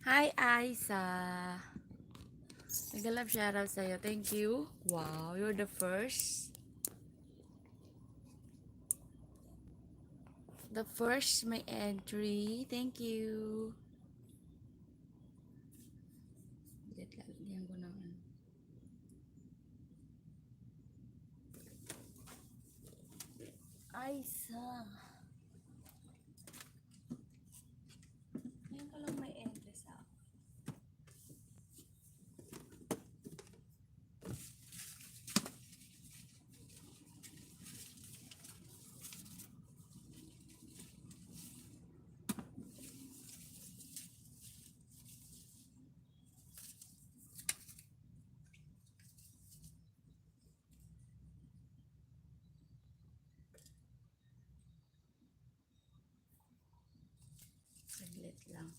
Hi, Isa. Nag-love shoutout sa'yo. Thank you. Wow, you're the first. The first my entry. Thank you. Diyan ko ng ano. Isa. Ngayon ko lang may entry sa ako. Saglit lang.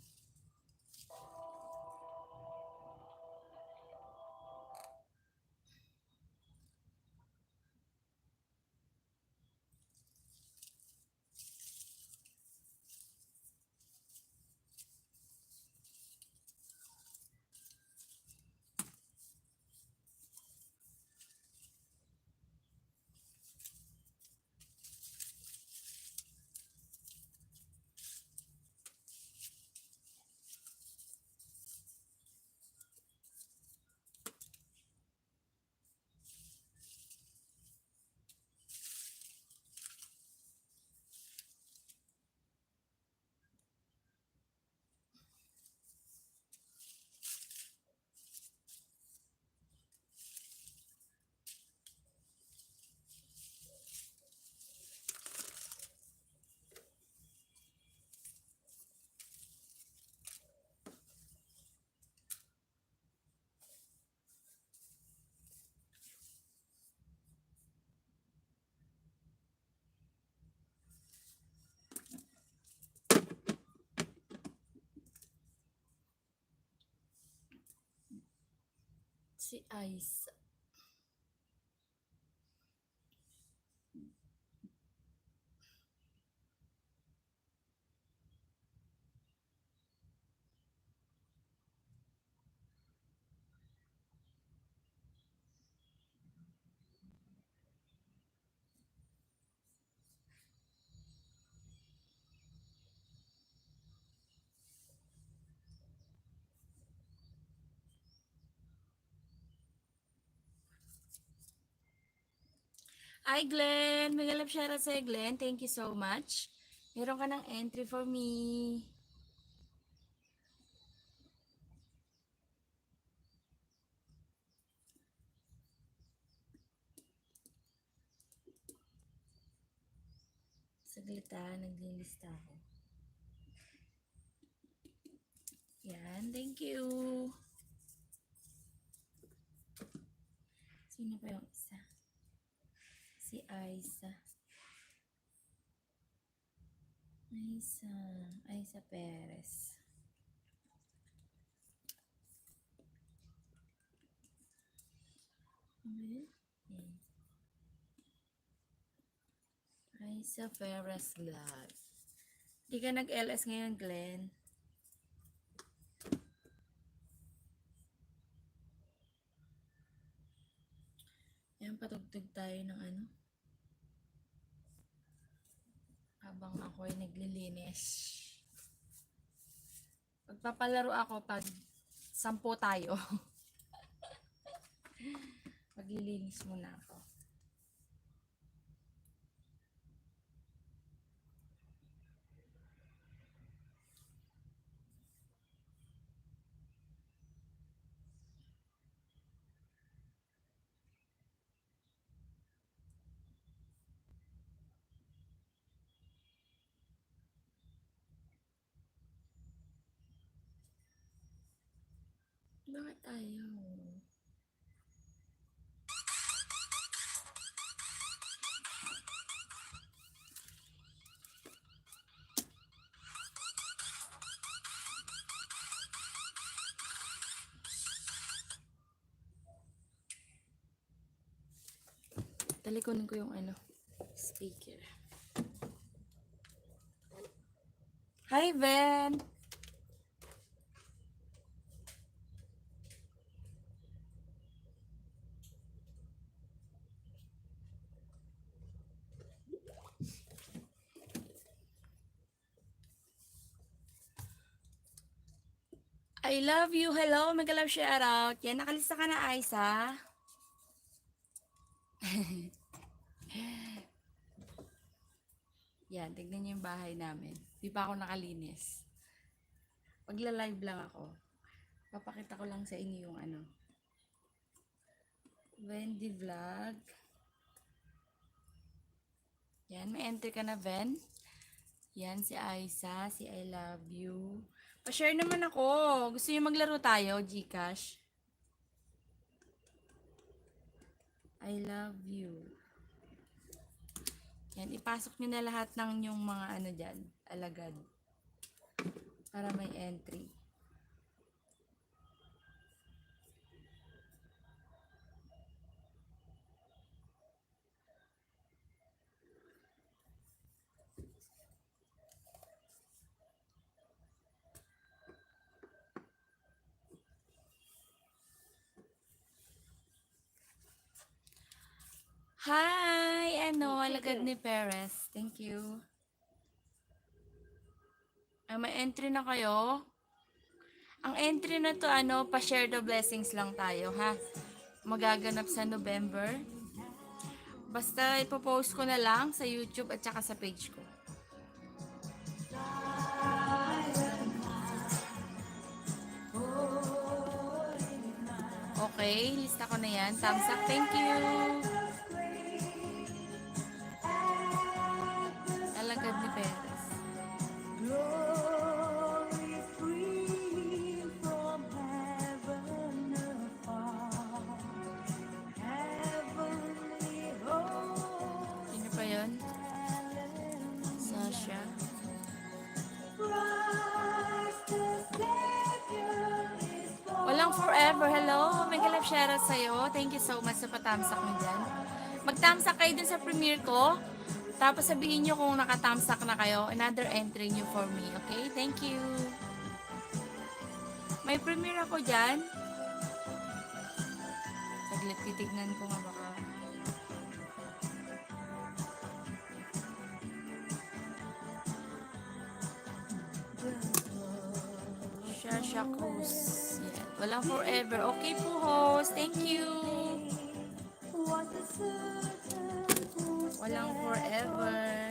Si Isa. Hi, Glenn. May love shoutout sa'yo, Glenn. Thank you so much. Meron ka ng entry for me. Saglit naglilista ako. Yan, thank you. Sino pa yung isa? Si Isa. Isa Perez. Isa Perez Live. Di ka nag-LS ngayon, Glenn. Yan, patugtog tayo ng ano. Habang ako ay naglilinis. Magpapalaro ako pag 10 tayo. Maglilinis muna ako. Bakit ayaw? Talikunin ko yung ano, speaker. Hi, Ben! I love you. Hello, mega love shoutout. Yan, nakalista ka na, Aiza. Yan, tignan niyo yung bahay namin. Di pa ako nakalinis. Pagla-live lang ako. Papakita ko lang sa inyo yung ano. Wendy Vlog. Yan, may entry ka na, Ven. Yan, si Aiza, si I love you. Pa-share naman ako. Gusto niyo maglaro tayo, Gcash? I love you. Yan, ipasok nyo na lahat ng yung mga ano dyan, alagad. Para may entry. Hi! Alagad ni Perez. Thank you. Ay, may entry na kayo. Ang entry na to, pa-share the blessings lang tayo, ha? Magaganap sa November. Basta ipopost ko na lang sa YouTube at saka sa page ko. Okay, lista ko na yan. Thumbs up. Thank you. Alagad ni Perez. Sino pa yun? Sasha. Walang forever. Hello. Mega love shoutout sa'yo. Thank you so much sa patamsak mo dyan. Magtamsak kayo dun sa premiere ko. Tapos sabihin nyo kung nakatamsak na kayo. Another entry nyo for me. Okay? Thank you. May premiere ako dyan. Saglit, titignan ko nga baka. Shasha Cruz. Yan. Walang forever. Okay po, host. Thank you. Walang forever.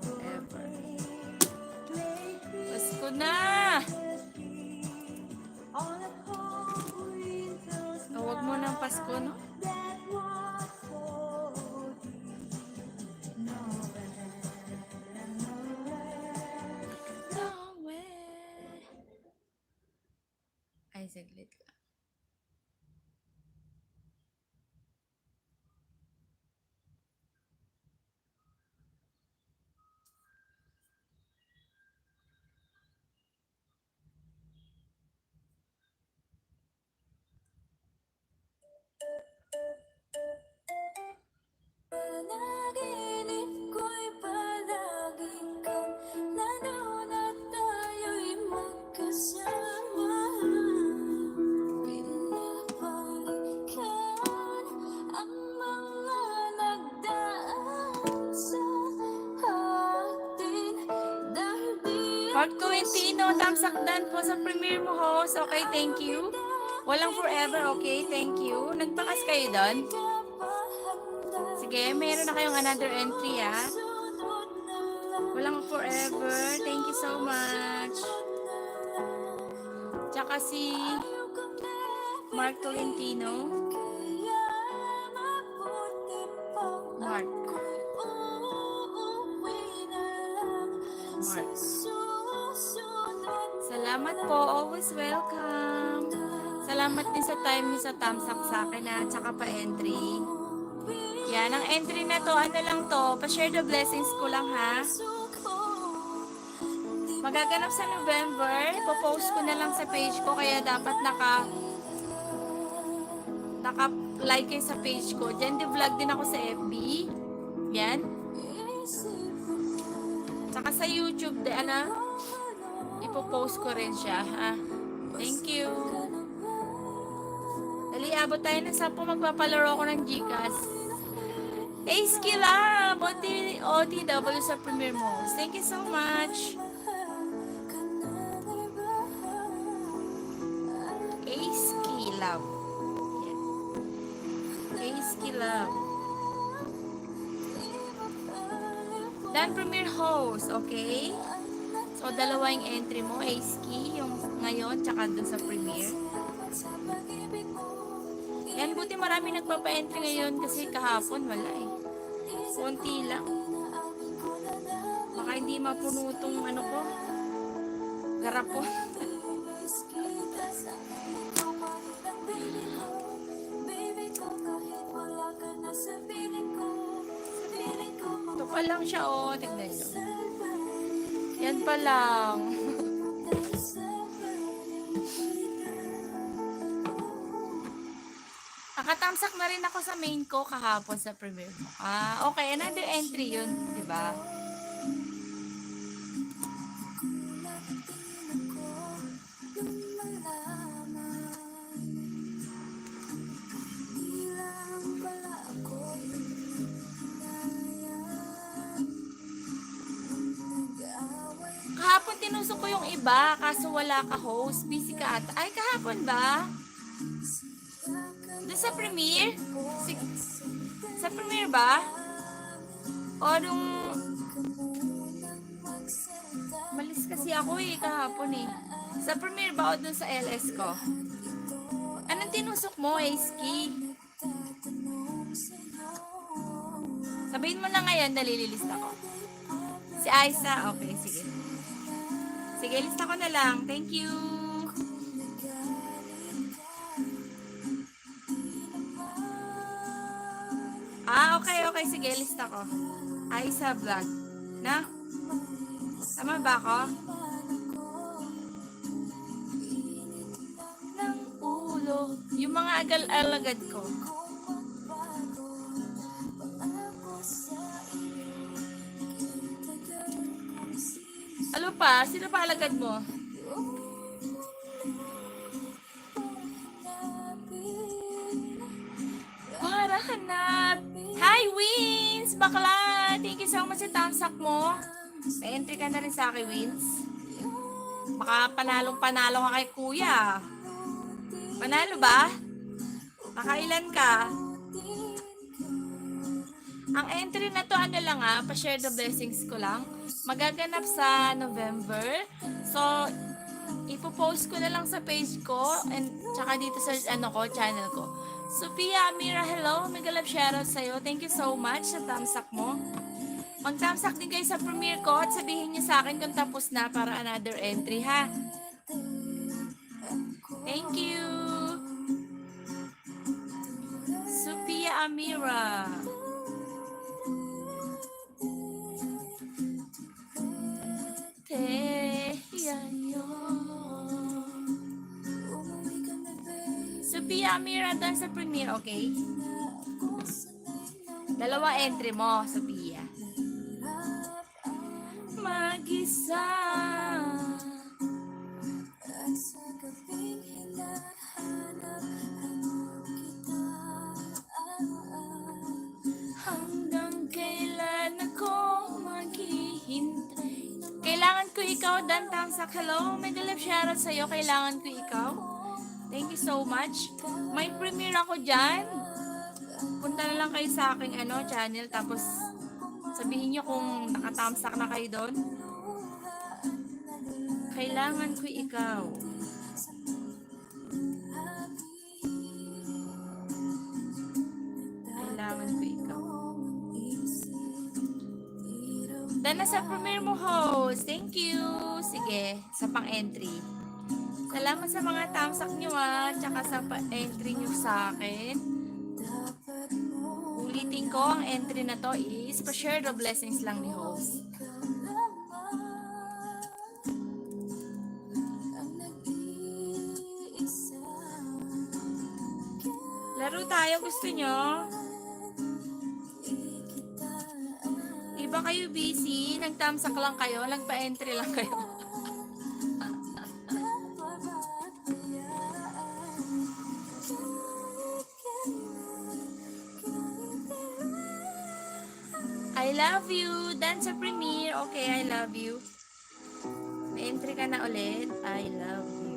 Forever. Pasko na! Huwag mo ng Pasko, no? Ay, saglit lang. Panaginip ko'y palagi kang lanaw na tayo'y magkasama. Pinapalikan ang mga nagdaan sa atin dahil di Mark Tolentino, tamsakdan po sa premiere mo, host. Okay, thank you. Walang forever, okay, thank you. Nagpakas kayo doon? Sige, mayroon na kayong another entry, ha? Walang forever. Thank you so much. Tsaka si Mark Tolentino. Mark. Salamat po. Always welcome. Salamat din sa time niyo sa thumbs up sa akin, ha? Tsaka pa entry. Yan, ang entry na to, ano lang to, pa-share the blessings ko lang, ha? Magaganap sa November, ipopost ko na lang sa page ko, kaya dapat naka-like kayo sa page ko. Diyan, di-vlog din ako sa FB. Yan. Saka sa YouTube, ipopost ko rin siya, ha? Thank you. Dali, abot tayo ng 10, magpapalaro ko ng Gcash. Ace Kilab, OTW sa premiere mo. Thank you so much. Ace Kilab. Ace Kilab. Dan premiere host, okay? So, dalawa yung entry mo, Ace Key, yung ngayon, tsaka dun sa premiere. Yan, buti marami nagpapa-entry ngayon kasi kahapon wala eh. Konti lang. Baka hindi mapuno tong ano ko, garapon. Ito pa lang siya, oh. Tignan nyo. Yan pa lang. Nakatamsak na rin ako sa main ko kahapon sa premiere mo. Ah, okay. Another entry yun, di ba? Kahapon tinusok ko yung iba, kaso wala ka host. Busy ka ata. Ay, kahapon ba? Doon sa premiere? Sa premiere ba? O nung... Malis kasi ako eh, kahapon eh. Sa premiere ba o doon sa LS ko? Anong tinusok mo, Ace-Key? Sabihin mo na ngayon, nalililista ko. Si Aiza, okay, sige. Sige, lista ko na lang. Thank you. Ah, okay. Sige, lista ko. Aiza vlog. Na? Tama ba ako? Ng ulo. Yung mga agal-alagad ko. Ano pa? Sino pa alagad mo? Para hanap. Hi, Wins! Bakla! Thank you so much sa tamsak mo. May entry ka na rin sa akin, Wins. Baka panalo ka kay kuya. Panalo ba? Nakailan ka? Ang entry na to, ano lang pa-share the blessings ko lang. Magaganap sa November. So, ipopost ko na lang sa page ko and tsaka dito sa channel ko. Sophia Amira, hello. Mega love shoutout sa'yo. Thank you so much sa tamsak mo. Mag-tamsak din kayo sa premiere ko at sabihin niyo sa akin kung tapos na para another entry, ha? Thank you. Sophia Amira. Sophia Amira doon sa premiere, okay? Dalawa entry mo, Sophia. Mag-isa hanggang kailan ako maghihintay. Kailangan ko ikaw, Dan Tamsak. Hello, may galap shoutout sa'yo. Kailangan ko ikaw. Thank you so much. May premiere ako dyan. Punta na lang kayo sa aking channel. Tapos, sabihin nyo kung nakatamsak na kayo doon. Kailangan ko ikaw. Kailangan ko ikaw. Dan na sa premiere mo, host. Thank you. Sige, sa pang-entry. Salamat sa mga tamsak nyo tsaka sa entry nyo sa akin. Ulitin ko, ang entry na to is pa-share the blessings lang ni host. Laro tayo, gusto nyo? Iba kayo busy, nagtamsak lang kayo, nagpa-entry lang kayo. I love you. Dance sa premiere. Okay, I love you. May entry ka na ulit. I love you.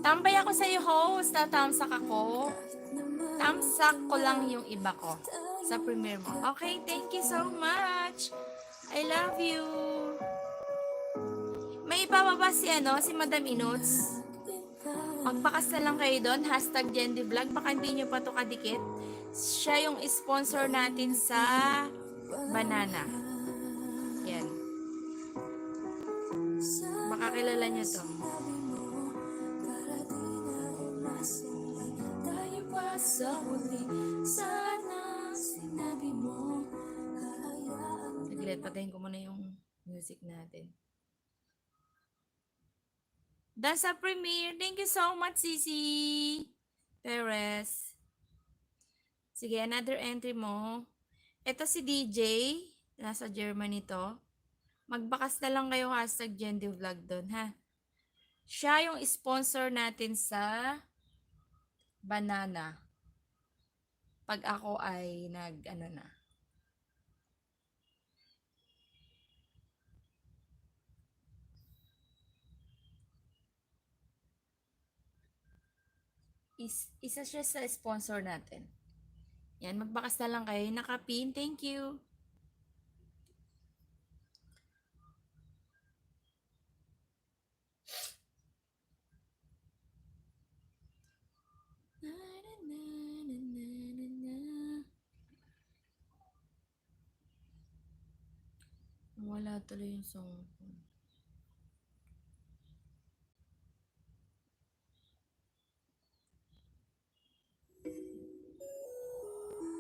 Tambay ako sa iyo, host. Tatamsak ako. Tamsak ko lang yung iba ko sa premiere mo. Okay, thank you so much. I love you. May ibababa si si Madam Inuts. Magpakas na lang kayo doon. Hashtag #GenDVlog. Baka hindi nyo pa ito kadikit. Siya yung sponsor natin sa banana. Yan. Baka kilala nyo to. Saglit, patayin ko muna yung music natin. That's a premiere. Thank you so much, Cici Perez. Sige, another entry mo. Ito si DJ. Nasa Germany to. Magbakas na lang kayo hashtag #GenDVlog doon, ha? Siya yung sponsor natin sa banana. Pag ako ay na. Isa siya sa sponsor natin. Yan, magbakas na lang kayo. Nakapin. Thank you. Wala tuloy yung song.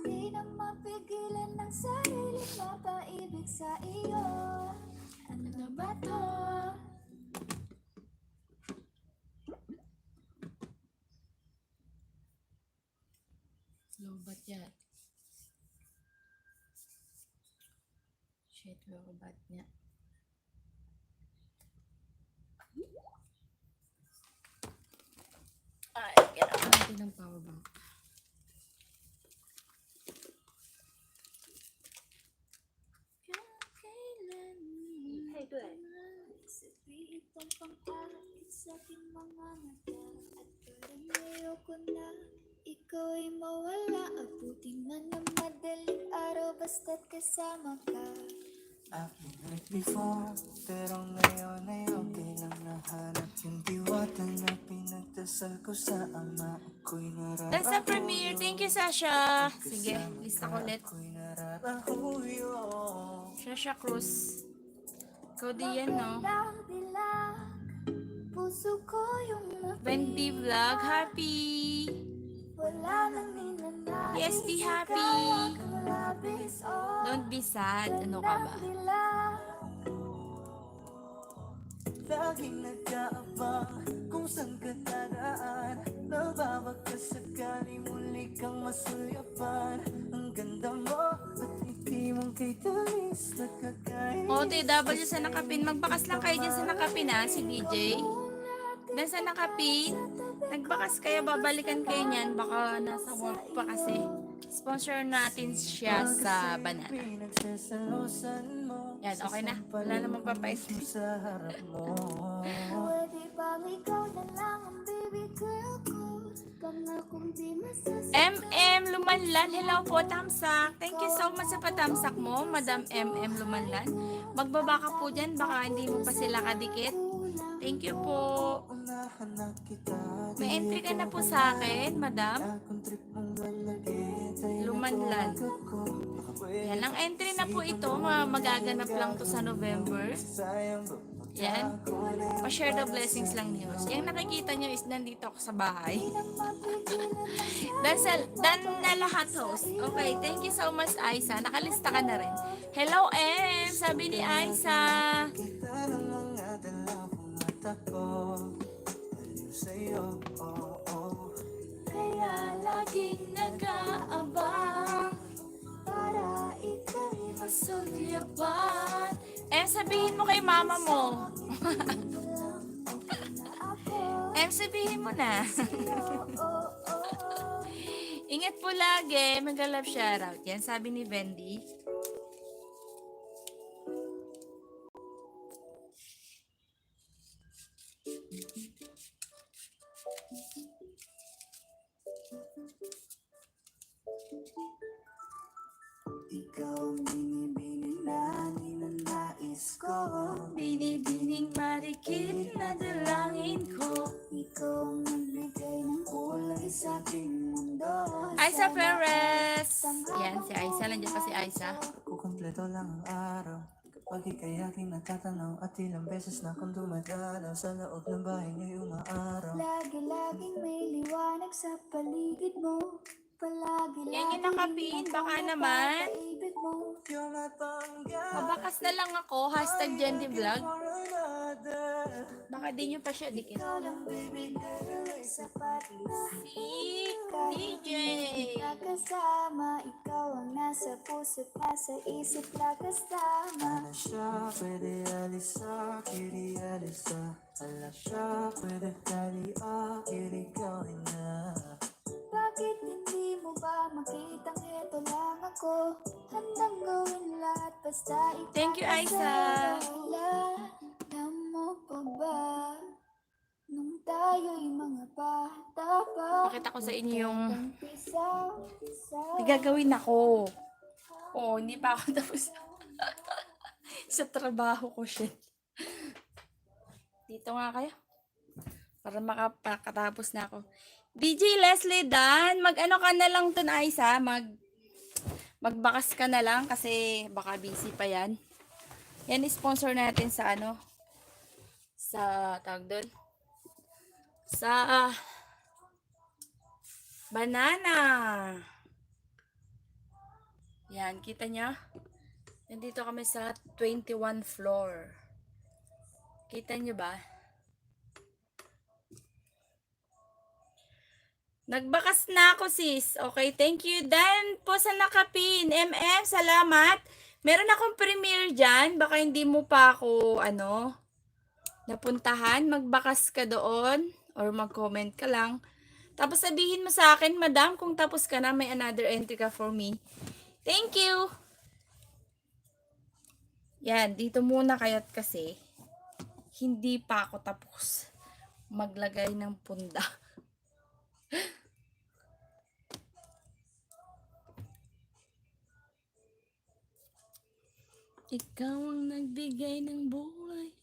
Di na mapigilan ng sarili mapaibig sa iyo. Ano na ba to? Low bat yan. Shit, low bat niya. Ay, kailangan natin ng power bank. Sabihin pang pang-akit sa aking mga mata. At parang ayoko na ikaw ay mawala. Abuti man ng madaling araw basta't kasama ka. I've been hurt before, pero ngayon ay okay lang. Nahanap yung diwata na pinagdasal ko sa ama. Ako'y nararahuyo. That's the premiere. Thank you, Sasha. Sige, lista ko ulit. Ako'y nararahuyo. Sasha Cruz. Ikaw din yan, no? Dilag, puso ko yung Wendy Vlog, happy! wala nang ninanais. Yes, be happy! Don't be sad. Ano ka ba? Laging nag-aabang kung saan ka dadaan. Nababagkas sakali muli kang masulyapan. Ang ganda mo at hindi mong kay talis nagkakain. OTW sa nakapin. Magbakas lang kayo dyan sa nakapin, ha? Si DJ. Dan sa nakapin. Nagbakas kayo, babalikan kayo niyan. Baka nasa work pa kasi. Sponsor natin siya sa banana. Yan, okay na. Wala namang papayos. Sa harap mo. Pwede ba ikaw na lang ang baby girl ko? Pangakong di masasaktan. MM Lumanlan, hello po, tamsak. Thank you so much sa patamsak mo, Madam MM Lumanlan. Magbaba ka po dyan, baka hindi mo pa sila kadikit. Thank you po. May entry ka na po sa akin, Madam Lumanlan. Yan, ang entry na po ito, magaganap lang to sa November. Yan. Pa-share the blessings lang news. Yung nakikita nyo is nandito ako sa bahay. Dan na lahat, host. Okay, thank you so much, Aiza. Nakalista ka na rin. Hello, M! Sabi ni Aiza. Kaya lagi laging nag-aabang para ika'y masulyapan. Sabihin mo kay mama mo. Sabihin mo na. Ingat po lagi. Mag-love shoutout. Yan sabi ni Wendy. Ikaw ang binibining na ninanais ko, Binibining marikit na dalangin ko. Ikaw ang nagbigay ng kulay sa aking mundo. Aiza Perez. Yan, si Aiza. Nandiyan pa si Aiza. kukumpleto lang ang araw kapag ika'y aking natatanaw. At ilang beses na akong dumadalaw sa loob ng bahay nga'y umaaraw. Lagi-laging may liwanag sa paligid mo. Palagi-lagi Yan yung nakapin. Baka naman. ibig mo. You're my pangga. Mabakas na lang ako. Hashtag Jendy Vlog. For another. Baka di nyo pa siya dikit. Ikaw lang baby girl ay sapat na. Si DJ. Nakasama, ikaw ang nasa puso't nasa isip na kasama. Ala siya, pwede alisa, kiri alisa. Ala siya, pwede talia, kiri gawin na. Bakit hindi mo ba makitang eto lang ako? Handang gawin lahat basta ikaw. Thank you, Aiza. Alam mo pa ba nung tayo'y mga bata pa? Pakita ko sa inyo yung Pisaw. gagawin ako. Oh, hindi pa ako tapos sa trabaho ko, shit. Dito nga kayo. Para makapatapos na ako. DJ Leslie Dan, mag-ano ka na lang dun, Aiza. Magbakas ka na lang kasi baka busy pa yan. Yan, sponsor natin sa ano. Sa, tawag dun. Sa, banana. Yan, kita niya? Nandito kami sa 21 floor. Kita niyo ba? Nagbakas na ako, sis. Okay, thank you. Dan po sa nakapin. MM, salamat. Meron akong premiere dyan. Baka hindi mo pa ako, napuntahan. Magbakas ka doon. Or mag-comment ka lang. Tapos sabihin mo sa akin, madam, kung tapos ka na, may another entry ka for me. Thank you. Yan, dito muna kaya't kasi hindi pa ako tapos maglagay ng punda. Ikaw ang nagbigay ng buhay.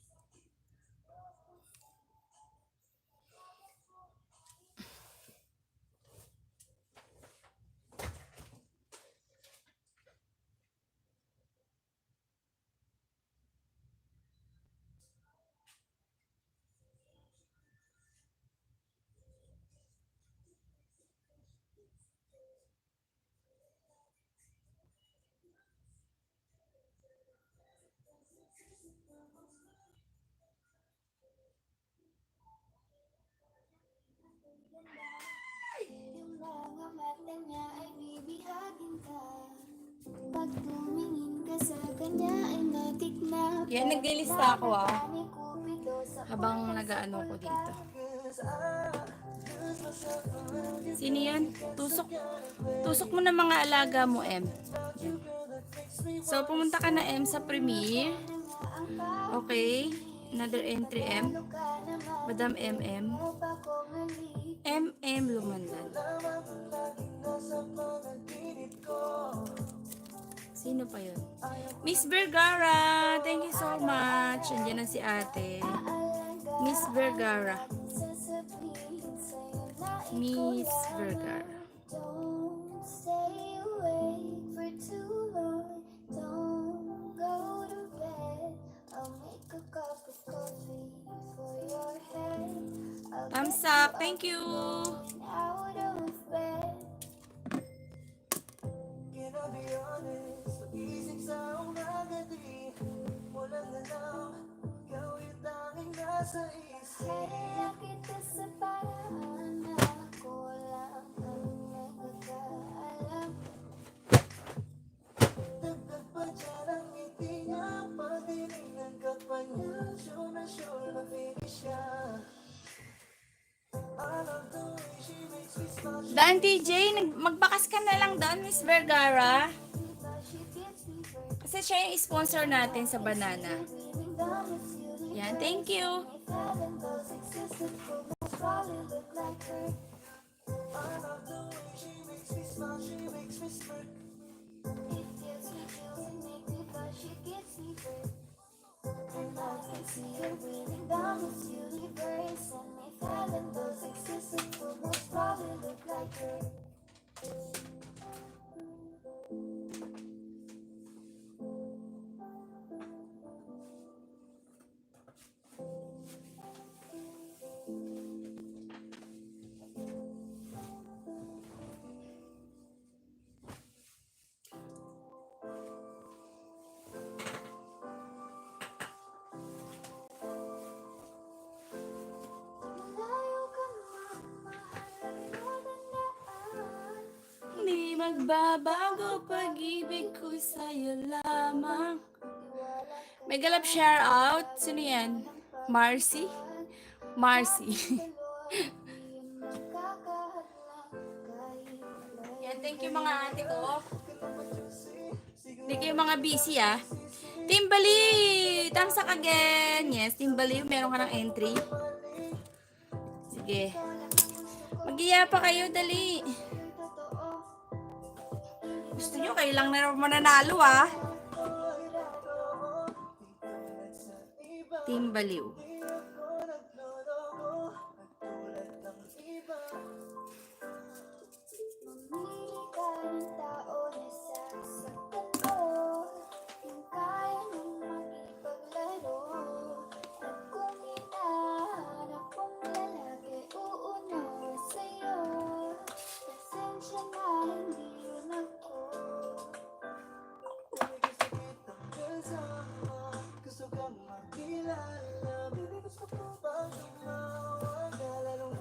Yung mga mata niya ay bibihagin ka. Pag tumingin ka sa kanya ay matik na. Yan, naglilista ako habang nagaano ko dito. Sino yan? Tusok mo na mga alaga mo, M. Yan. So, pumunta ka na, M, sa premiere. Okay. Another entry, M. Madam MM. MM Lumandan. Sino pa yun? Miss Vergara, thank you so much. Andiyan na si ate. Miss Vergara. Miss Vergara. Don't stay awake for too long. Don't go to bed. I'll make a cup of coffee for your head. Thumbs up, thank you. Out of bed. Can I be honest? Pag-isip sa umaga di walang alam, gawin tanging nasa isip. Kaya kita sa paraan na ako lang ang Dan TJ, magbakas ka na lang doon, Miss Vergara. Kasi siya yung sponsor natin sa banana. Yan, thank you. And I can see her breathing down this universe. And if heaven does exist, it will most probably look like her. Hindi magbabago pag-ibig ko sa'yo lamang. May galap shout out. Sino yan? Marcy? Marcy. Yan, thank you mga ate ko. Hindi kayo mga busy ah. Team Baliw! Thumbs up again. Yes, Team Baliw, meron ka ng entry. Sige. Mag-iya pa kayo, dali. Gusto nyo, kayo lang na mananalo ah. Team Baliw. Mamili ka ng tao na sasaktan mo, yung kaya mong makipaglaro. At kung hinahanap mong lalaki, uunawa sa'yo. Pasensya na, hindi yun ako. Gusto kang makilala, baby, gusto ko bang tumawag? Lalong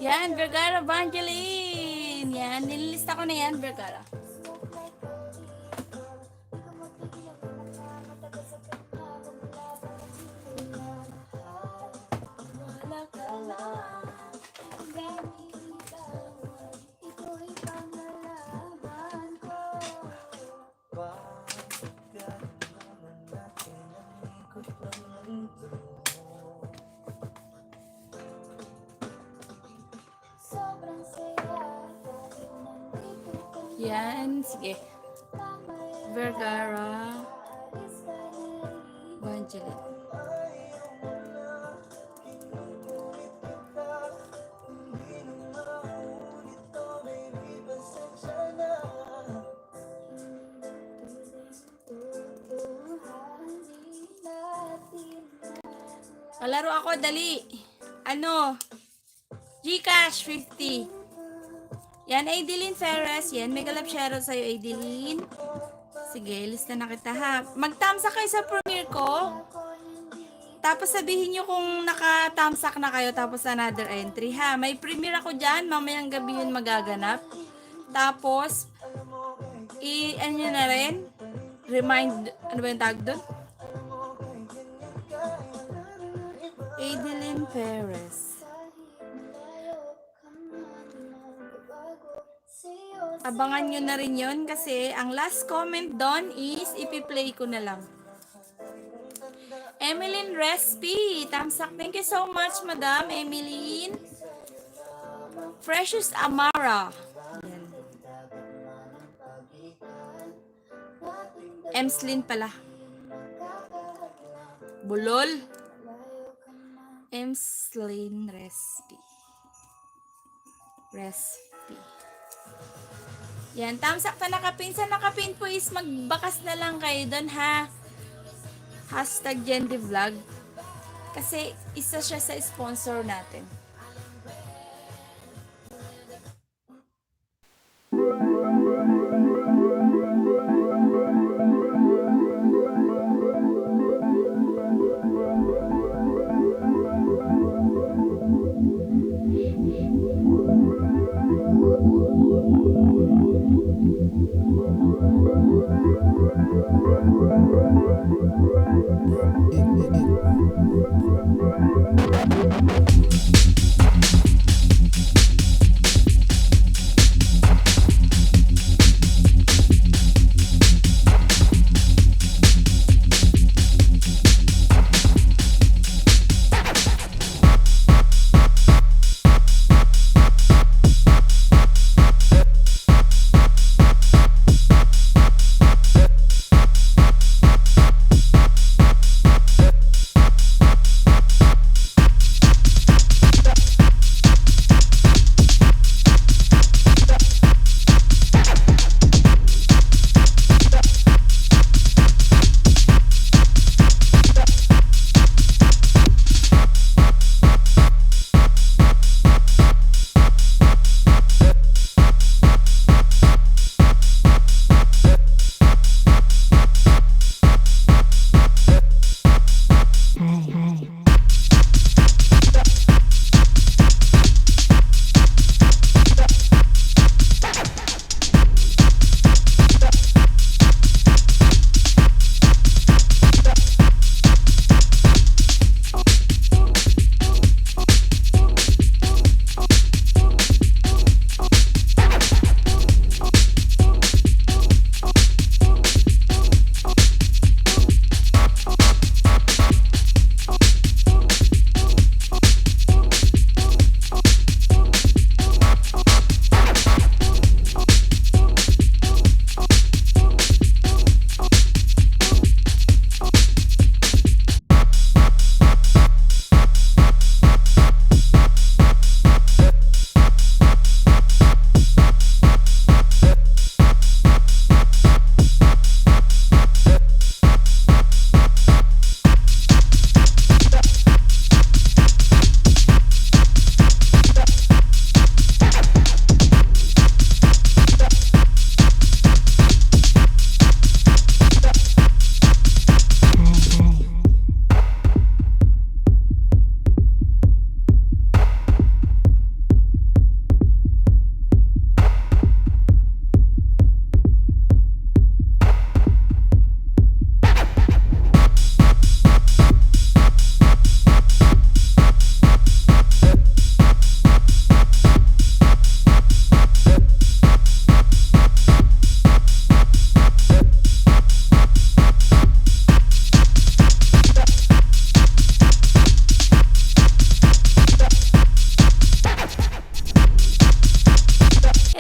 Yan, Vergara Evangeline. Yan, nililista ko na yan, Vergara. Smoke like a leaf. Di ko mapigilan mo na ka, matagal sa gitna, wala pa nagsimulan. Wala ka lang, dami bitawan, ito'y panglalaban ko. Bakit naman natin ang ikot ng mundo? Sobrang saya, dahil nandito ka na. Yan, sige. Mamaya Vergara aalis ka na rin. Evangeline. Hindi na maulit to, baby, pasensya na. Kalaro ako, dali. Ano? Gcash 50. Yan, Aideline Ferres. Yan, mega love shoutout sa'yo, Aideline. Sige, lista na kita ha. Mag-thumbs up kayo sa premiere ko. Tapos sabihin nyo kung naka-thumbs up na kayo. Tapos another entry ha. May premiere ako dyan. Mamayang gabi yun magaganap. Tapos, ano nyo na rin? Remind, ano ba yung tag doon? Aideline Ferres. Abangan nyo na rin yun kasi ang last comment doon is ipi-play ko na lang. Emeline Respi. Thumbs up. Thank you so much, Madam Emeline. Precious Amara. Yan. Emslin pala. Bulol. Emslin Respi. Respi. Yan, thumbs up ka nakapin. Sa nakapin po is magbakas na lang kayo doon ha. Hashtag Jendi Vlog. Kasi isa siya sa sponsor natin.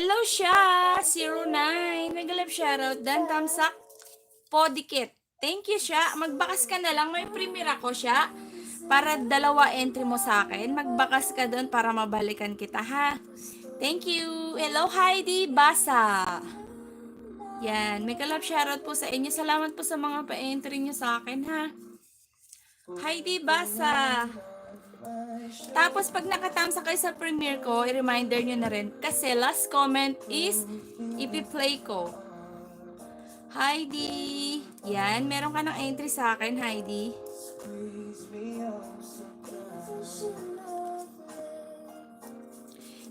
Hello siya, 09. Mega love shoutout. Dan Tamsak po dikit. Thank you siya. Magbakas ka na lang. May premiere ako siya. Para dalawa entry mo sa akin. Magbakas ka doon para mabalikan kita ha. Thank you. Hello Heidi Basa. Yan. Mega love shoutout po sa inyo. Salamat po sa mga pa-entry nyo sa akin ha. Heidi Basa. Tapos pag nakatamsa kayo sa premiere ko, i-reminder nyo na rin. Kasi last comment is ipi-play ko. Heidi. Yan, meron ka ng entry sa akin, Heidi.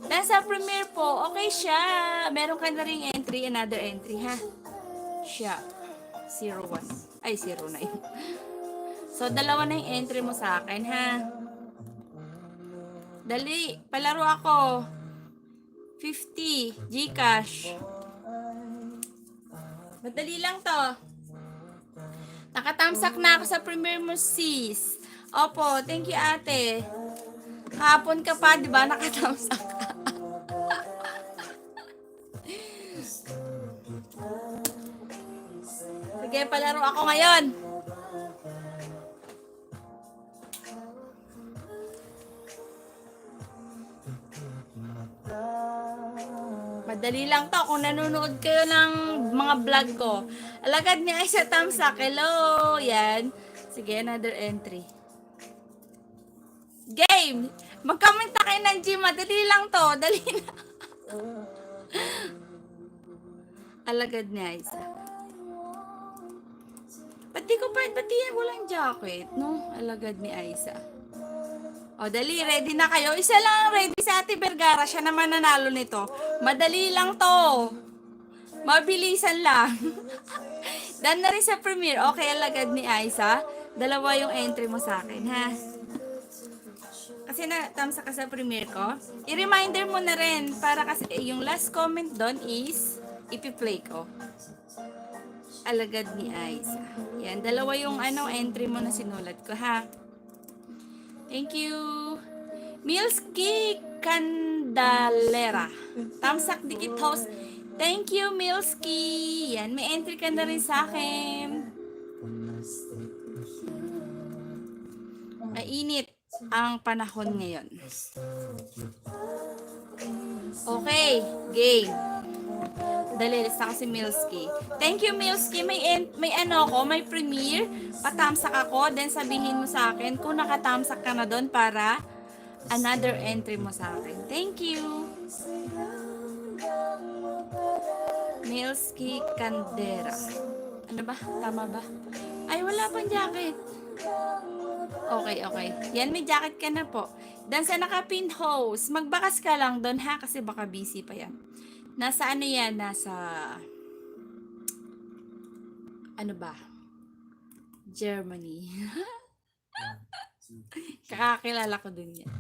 Dan sa premiere po, okay siya. Meron ka na ring entry, another entry, ha? Siya. 01. Ay, 09. So, dalawa na yung entry mo sa akin, ha? Dali, palaro ako. 50, Gcash. Madali lang to. Nakatamsak na ako sa premiere mo, sis. Opo, thank you ate. Kahapon ka pa, di ba? Nakatamsak ka. Sige, palaro ako ngayon. Madali lang to kung nanonood kayo ng mga vlog ko. Alagad niya ay sa tamsak. Hello! Yan. Sige, another entry. Game! Mag-comment na kayo ng G. Madali lang to. Dali na. Alagad niya isa. Pati ko pa, pati yan walang jacket, no? Alagad ni Aiza. O, dali, ready na kayo. Isa lang ready sa Ate Vergara. Siya naman nanalo nito. Madali lang to. Mabilisan lang. Dan na rin sa premiere. Okay, alagad ni Aiza. Dalawa yung entry mo sa akin, ha? Kasi natamsa ka sa premiere ko. I-reminder mo na rin. Para kasi yung last comment doon is ipi-play ko. Alagad ni Aiza. Yan, dalawa yung entry mo na sinulat ko, ha? Thank you. Lhynzkie Hidalgo. Tamsak dikit host. Thank you, Lhynzkie. Yan, may entry ka na rin sa akin. Mainit ang panahon ngayon. Okay, game. Dali, lista ko si Lhynzkie. Thank you, Lhynzkie. May ano ako, may premiere. Patamsak ako, then sabihin mo sa akin kung nakatamsak ka na doon para another entry mo sa akin. Thank you. Lhynzkie Candera. Ano ba? Tama ba? Ay, wala pang jacket. Okay, okay. Yan, may jacket ka na po. Dan sa naka-pin host, magbakas ka lang doon ha, kasi baka busy pa yan. Nasa ano yan? Nasa ano ba? Germany. Kakakilala ko dun yan.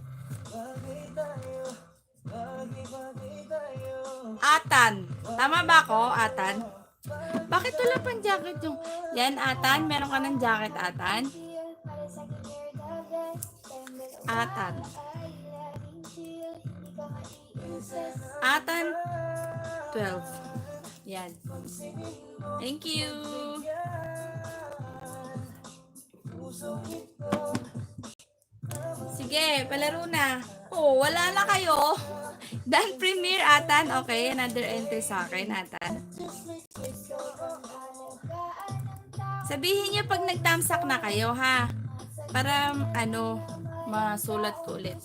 Atan. Tama ba ako, Atan? Bakit wala pang jacket yung... Yan, Atan. Meron ka ng jacket, Atan? Atan. Atan 12. Yan. Thank you. Sige, palaro na. Oh, wala na kayo. Dan premiere, Atan. Okay, another entry sa akin, Atan. Sabihin niyo pag nagtamsak na kayo, ha? Para, masulat ko ulit.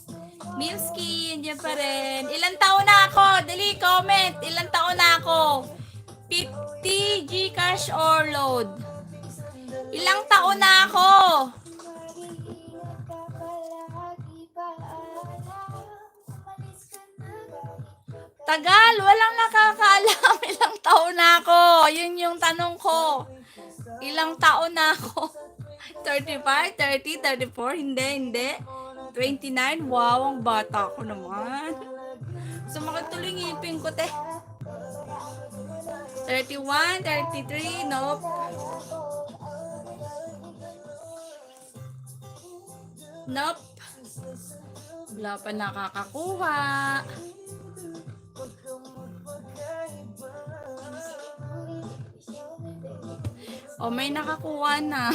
Lhynzkie, yan pa rin. Ilang taon na ako? Dali, comment. Ilang taon na ako? 50 Gcash or load. Ilang taon na ako? Tagal, walang nakakaalam. Ilang taon na ako? Yun yung tanong ko. Ilang taon na ako? 35, 30, 34? Hindi. 29? Wow, ang bata ko naman. Sumakit tuloy ngipin ko, te. 31, 33, nope. Nope. Wala pa nakakakuha. O, may nakakuha na.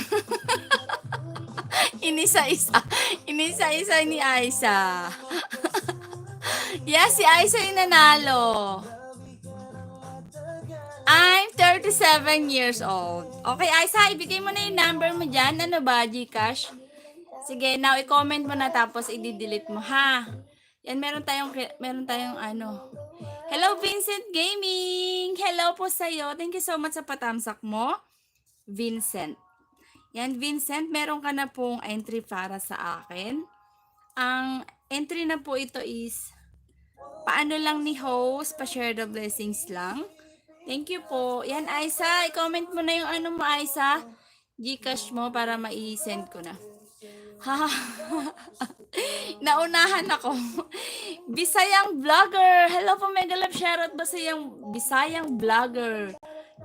Inisa-isa. Inisa-isa ni Aiza. Yes, si Aiza yung nanalo. I'm 37 years old. Okay, Aiza, ibigay mo na yung number mo dyan. Ano ba, Gcash? Sige, now i-comment mo na tapos i-delete mo, ha? Yan, meron tayong ano. Hello, Vincent Gaming! Hello po sa'yo. Thank you so much sa patamsak mo, Vincent. Yan, Vincent, meron ka na pong entry para sa akin. Ang entry na po ito is, paano lang ni host, pa-share the blessings lang. Thank you po. Yan, Aiza, i-comment mo na yung ano mo, Aiza. Gcash mo para ma-send ko na. Ha, naunahan ako. Bisayang vlogger. Hello po, mega love shoutout Bisayang vlogger.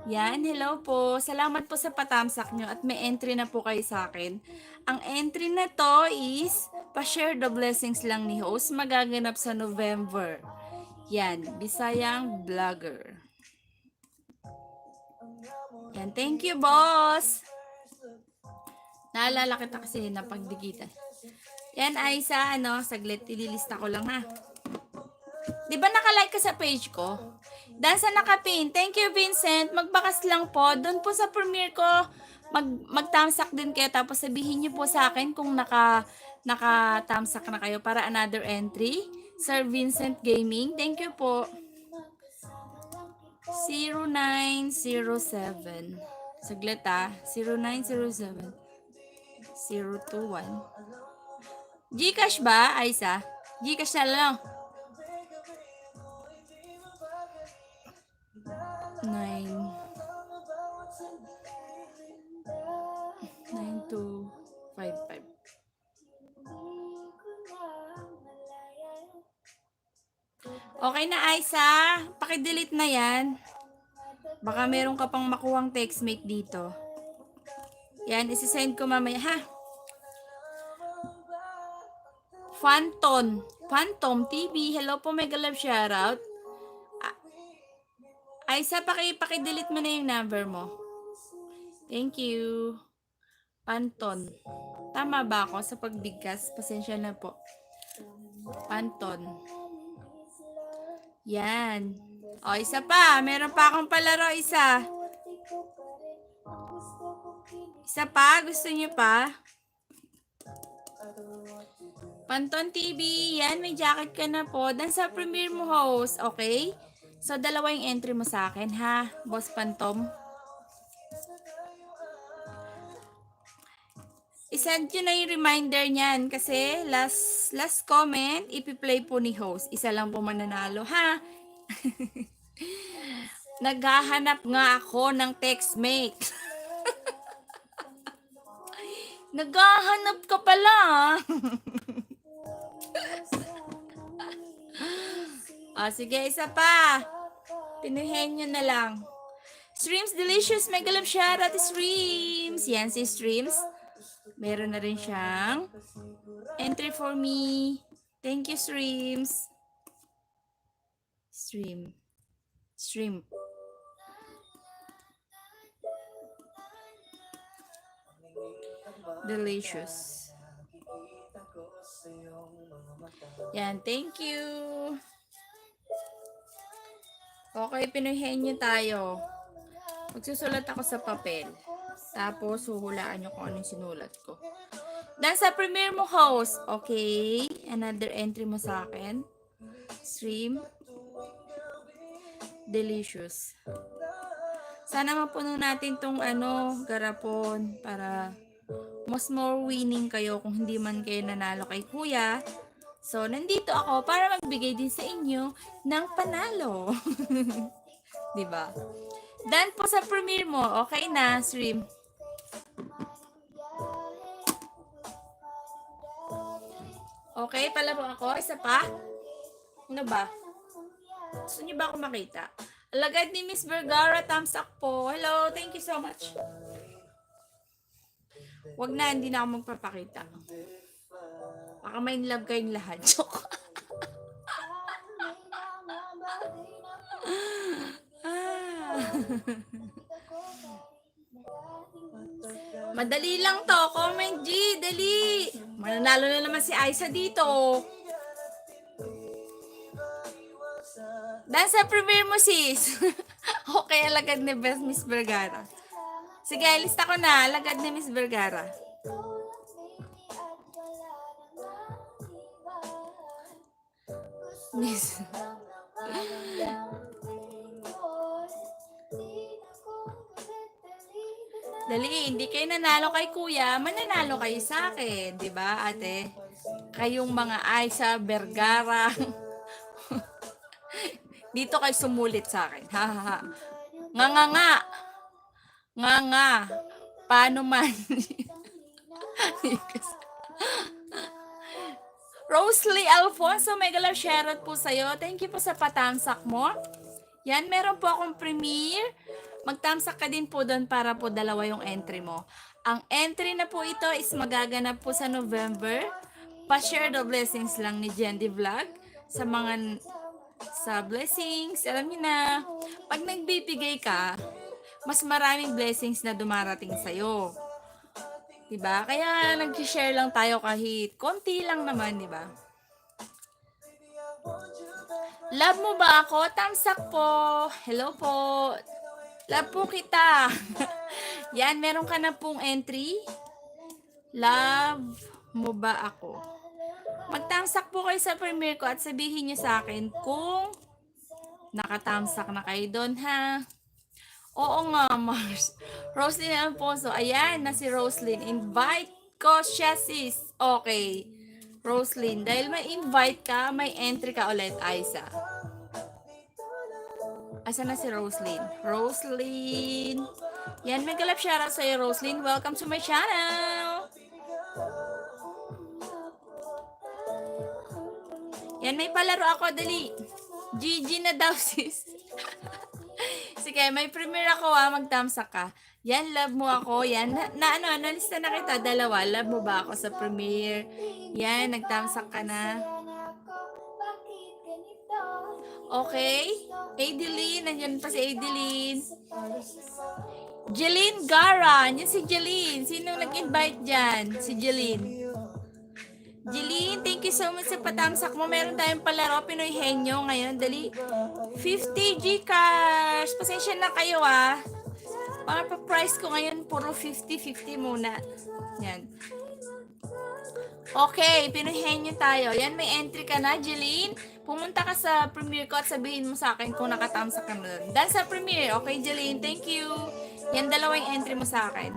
Yan, hello po. Salamat po sa patamsak nyo at may entry na po kayo sa akin. Ang entry na to is pa-share the blessings lang ni host. Magaganap sa November. Yan, Bisayang vlogger. Yan, thank you, boss. Naalala kita kasi na pagdigitan. Yan, Aiza, saglit, ililista ko lang, ha. Di ba naka-like ka sa page ko? Dahil sa nakapin, thank you, Vincent. Magbakas lang po. Doon po sa premiere ko, magtamsak din kayo. Tapos sabihin niyo po sa akin kung nakatamsak na kayo para another entry. Sir Vincent Gaming, thank you po. 0907. Saglit, ha. 0907. 021. Gcash ba, Aiza? Gcash na lang. 9255. Okay na, Aiza. Paki-delete na yan. Baka meron ka pang makuhang textmate dito. Yan, isi-send ko mamaya, ha? Phantom TV. Hello po, mega love shoutout. Aiza, paki-delete mo na yung number mo. Thank you. Phantom. Tama ba ako sa pagbigkas? Pasensya na po. Phantom. Yan. O, isa pa. Meron pa akong palaro, isa. Isa pa? Gusto niyo pa? Phantom TV. Yan, may jacket ka na po. Dan sa premiere mo, host. Okay? So, dalawa yung entry mo sa akin, ha? Boss Phantom. I-send nyo na yung reminder niyan. Kasi, last comment, ipi-play po ni host. Isa lang po mananalo, ha? Naghahanap nga ako ng textmate. Naghahanap ka pala. Sige, isa pa. Pinuhin nyo na lang. Streams Delicious, mega love shoutout Streams. Yan si Streams. Meron na rin siyang entry for me. Thank you, Streams. Stream. Delicious. Yan, thank you. Okay, pinuhin nyo tayo. Magsusulat ako sa papel. Tapos, huhulaan nyo kung anong sinulat ko. Dan sa premiere mo, host. Okay. Another entry mo sa akin. Stream. Delicious. Sana mapuno natin tong garapon para mas more winning kayo kung hindi man kayo nanalo kay kuya. So, nandito ako para magbigay din sa inyo ng panalo. Diba? Dan po sa premiere mo, okay na, stream. Okay, palaro ako. Isa pa? Ano ba? Gusto niyo ba ako makita? Alagad ni Miss Vergara, thumbs up po. Hello, thank you so much. Wag na, hindi na ako magpapakita. Baka may love kayong lahat. Joke. Madali lang to. Comment G, dali. Mananalo na naman si Aiza dito. Dahil sa premiere mo, sis. Okay, alagad ni Miss Vergara. Sige, lista ko na. Alagad ni Miss Vergara. Miss. Dali, hindi kayo nanalo kay kuya, mananalo kayo sa akin, di ba, ate? Kayong mga Aiza, Vergara. Dito kayo sumulit sa akin. Ha ha ha. Nga. Nga. Paano man? Roxy Alfonso, mega love shoutout po sa'yo. Thank you po sa patamsak mo. Yan, meron po akong premiere. Magtamsak ka din po doon para po dalawa yung entry mo. Ang entry na po ito is magaganap po sa November. Pa-share the blessings lang ni Jendy Vlog sa mga sa blessings. Alam niyo na, pag nagbibigay ka, mas maraming blessings na dumarating sa'yo. Diba? Kaya nag-share lang tayo kahit konti lang naman, diba? Love mo ba ako? Tamsak po. Hello po. Love po kita. Yan, meron ka na pong entry. Love mo ba ako? Magtamsak po kayo sa premiere ko at sabihin nyo sa akin kung nakatamsak na kayo doon, ha? Oo nga, Mars. Roslyn Alfonso. Ayan, na si Roslyn. Invite ko siya, sis. Okay. Roslyn, dahil may invite ka, may entry ka ulit, Aiza. Asa na si Roslyn? Roslyn. Yan, may galap shoutout sa'yo, Roslyn. Welcome to my channel. Yan, may palaro ako, dali. GG na daw, sis. Sige, may premiere ako, magtamsak ka. Yan, love mo ako. Yan, nalista na kita, dalawa. Love mo ba ako sa premiere? Yan, nagtamsak ka na. Okay. Adeline, nandiyan pa si Adeline. Jeline Garan, yan si Jeline. Sino nag-invite dyan? Si Jeline. Jeline, thank you so much sa patamsak mo. Meron tayong palaro, Pinoy Henyo ngayon. Dali, 50 Gcash. Pasensya na kayo, ah. Para pa-price ko ngayon, puro 50-50 muna. Yan. Okay, Pinoy Henyo tayo. Yan, may entry ka na, Jeline. Pumunta ka sa premiere ko at sabihin mo sa akin kung nakatamsak ka mo doon. Dahil sa premiere, okay, Jeline, thank you. Yan, dalawang entry mo sa akin.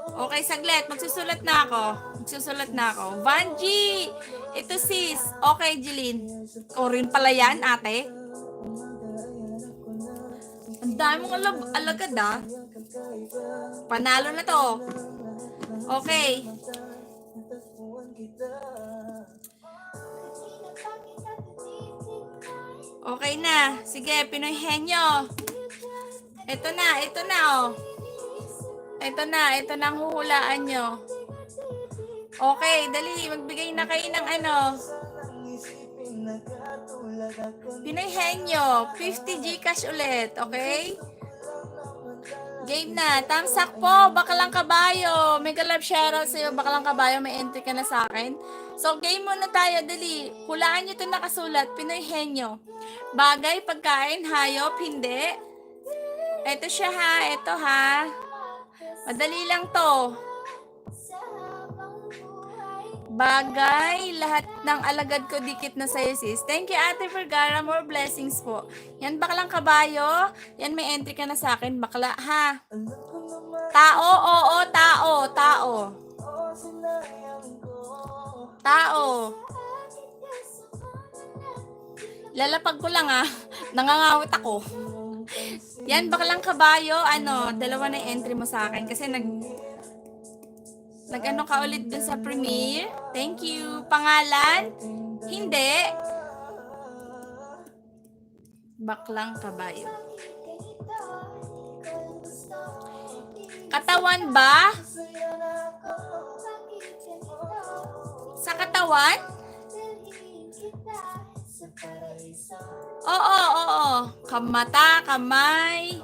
Okay, saglit. Magsusulat na ako. Vanji! Ito, sis. Okay, Jeline. O rin pala yan, ate. Ang dami mong alagad, ah. Panalo na to. Okay. Okay na. Sige, Pinoy Henyo. Ito na, oh. Ito na ang huhulaan nyo. Okay, dali, magbigay na kayo ng ano. Pinoy Henyo, 50 Gcash ulit, okay? Game na. Tamsak po, Bakalang Kabayo. Mega love shoutout sa'yo, Bakalang Kabayo. May entry ka na sa akin. So, game muna tayo, dali. Hulaan nyo ito nakasulat, Pinoy Henyo. Bagay, pagkain, hayop, hindi. Ito siya, ha. Ito, ha. Madali lang to. Bagay, lahat ng alagad ko dikit na sa'yo, sis. Thank you, Ate Vergara. More blessings po. Yan, Bakalang Kabayo. Yan, may entry ka na sa akin. Bakla, ha? Tao, oo, tao. Tao. Lalapag ko lang, ha. Nangangawit ako. Yan, Bakalang Kabayo. Dalawa na entry mo sa akin. Kasi nag-ano ka ulit dun sa premiere. Thank you. Pangalan? Hindi. Baklang Kabayo. Katawan ba? Sa katawan? Oo. Kamata, kamay.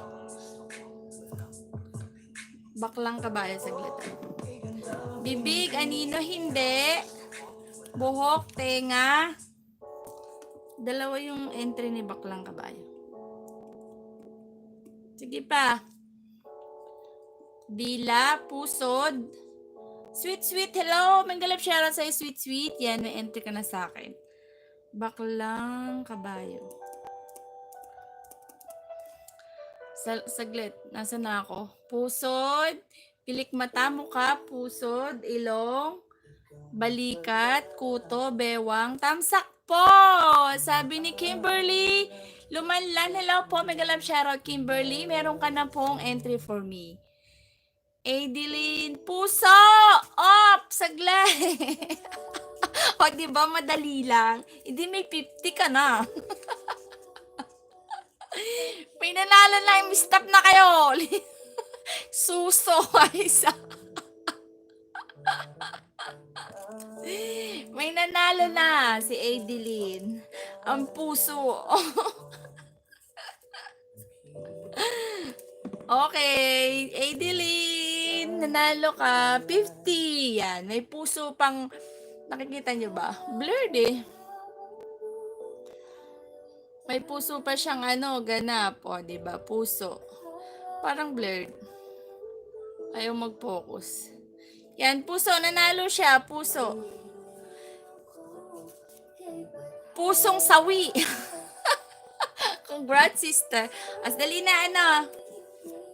Baklang kabayo, saglit. Bibig, anino, hindi. Buhok, tenga. Dalawa yung entry ni baklang kabayo. Sige pa. Dila, pusod. Sweet, hello. Manggalap shoutout sa'yo, sweet. Yan, may entry ka na sa akin. Baklang kabayo. Saglit, nasa na ako? Pusod, pilik mata, mukha, pusod, ilong, balikat, kuto, bewang, tamsak po! Sabi ni Kimberly, lumanlan. Hello po, mega love shoutout Kimberly. Meron ka na pong entry for me. Adeline, puso! Op! Saglit! O, diba madali lang? Hindi may 50 ka na. May nanalo na yung stop na kayo. Suso, Isa. May nanalo na si Adeline. Ang puso. Okay, Adeline, nanalo ka. 50. Yan, may puso pang, nakikita nyo ba? Blurred eh. May puso pa siyang ganap. O, diba? Puso. Parang blurred. Ayaw mag-focus. Yan, puso. Nanalo siya. Puso. Pusong sawi. Congrats, sister. As dali na,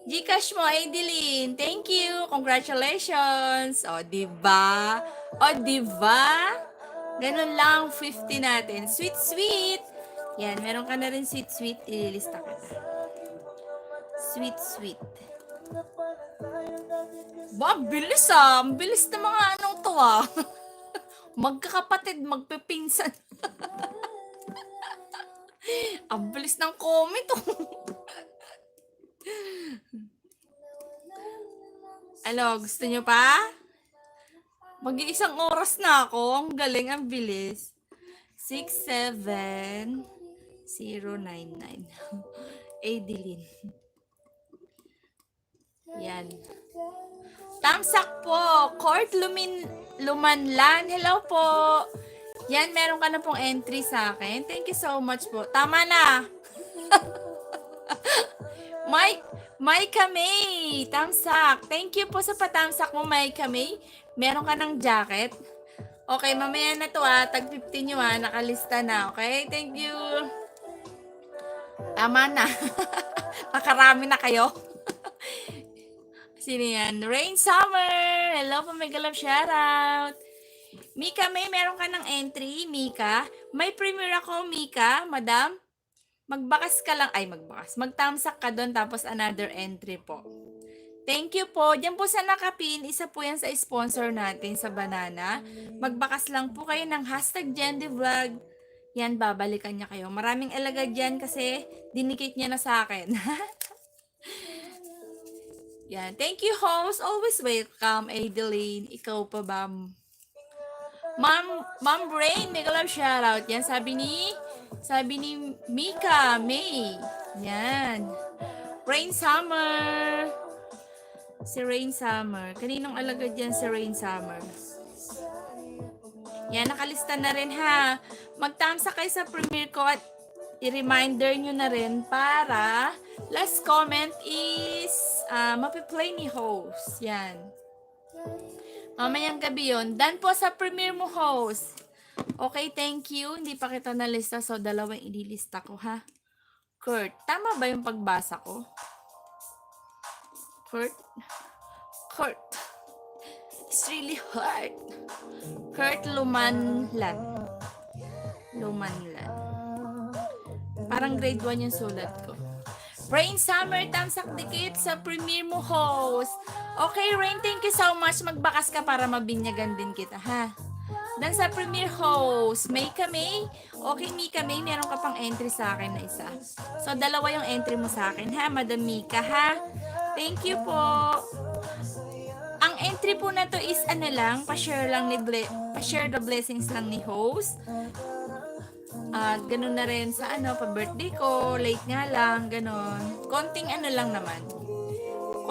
Gcash mo, Adeline. Thank you. Congratulations. O, diba? Ganun lang, 50 natin. Sweet. Yan, meron ka na rin sweet. Ililista kita. Sweet. Ba, bilis Ang bilis na mga to Magkakapatid, magpipinsan. Ang bilis ng comment gusto nyo pa? Mag-iisang oras na ako. Ang galing, ang bilis. 67099. Adeline. Yan. Tamsak po. Court Lumanlan. Hello po. Yan, meron ka na pong entry sa akin. Thank you so much po. Tama na. Maika May. Tamsak. Thank you po sa patamsak mo, Maika May. Meron ka ng jacket. Okay, mamaya na to Tag 50 nyo Nakalista na. Okay, thank you. Tama na. Nakarami na kayo. Sino yan? Rain Summer. Hello po, mega love shoutout. Mika May, meron ka ng entry. Mika. May premiere ako, Mika. Madam. Magbakas ka lang. Magtamsak ka doon tapos another entry po. Thank you po. Diyan po sa nakapin, isa po yan sa sponsor natin sa Banana. Magbakas lang po kayo ng #JenDeVlog. Yan, babalikan niya kayo. Maraming alaga dyan kasi dinikit niya na sa akin. Yan. Thank you, host. Always welcome, Adeline. Ikaw pa ba? Ma'am Raine, mega love shoutout. Yan, sabi ni Mika May. Yan. Rain Summer. Si Rain Summer. Kaninong alaga dyan si Rain Summer? Yan, nakalista na rin ha. Magtamsa kayo sa premiere ko at i-reminder nyo na rin para last comment is mapiplay ni host. Yan. Mamayang gabi yun. Dan po sa premiere mo, host. Okay, thank you. Hindi pa kita nalista, so dalawang ililista ko ha. Kurt. Tama ba yung pagbasa ko? Kurt. It's really hard. Kurt Lumanlan. Parang grade 1 yung sulat ko. Rain Summer, tamsak dikit sa premiere mo, host. Okay, Rain, thank you so much. Magbakas ka para mabinyagan din kita, ha? Dan sa premiere host, Mika May. Okay, Mika May, meron ka pang entry sa akin na isa. So, dalawa yung entry mo sa akin, ha? Madam Mika, ha? Thank you po. Ang entry po na to is pa-share the blessings lang ni host. Ganun na rin sa pa-birthday ko, late nga lang, ganun. Konting lang naman.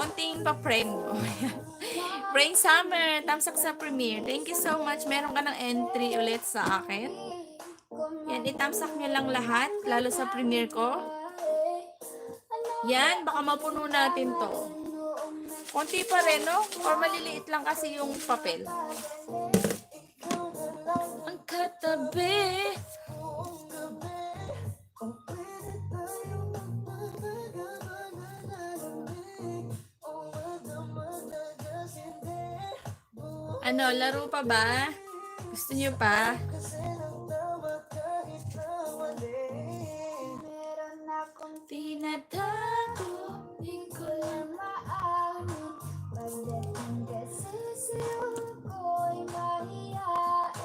konting pa-frame mo. Brain Summer, tamsak sa premiere. Thank you so much. Meron ka ng entry ulit sa akin. Yan, itamsak nyo lang lahat, lalo sa premiere ko. Yan, baka mapuno natin to. Konti pa rin, no? Or maliliit lang kasi yung papel. Ang katabi. Ano, laro pa ba? Gusto nyo pa? Meron akong Tinatago. di ko lang maamin. Pagdating kasi sa'yo ko'y mahihain.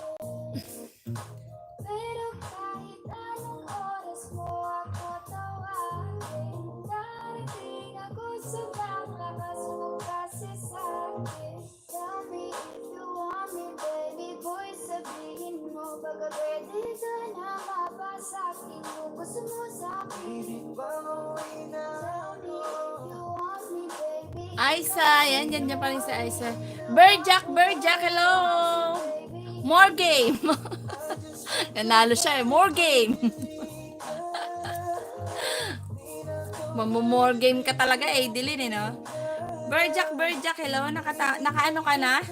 Pero kahit anong oras mo ako tawagin, darating ako sa lakas mo kasi sa'kin. Tell me if you want me, baby boy, sabihin mo. Baga pwede ka na mapasakin mo. Gusto mo sa'kin. Tell me if you want me, baby. Aisa, yan, dyan pa rin si Aisa. Berjack, hello! More game! Nanalo siya eh, more game! More game ka talaga eh, Dilin eh, no? Berjack, hello? Nakaano ka na?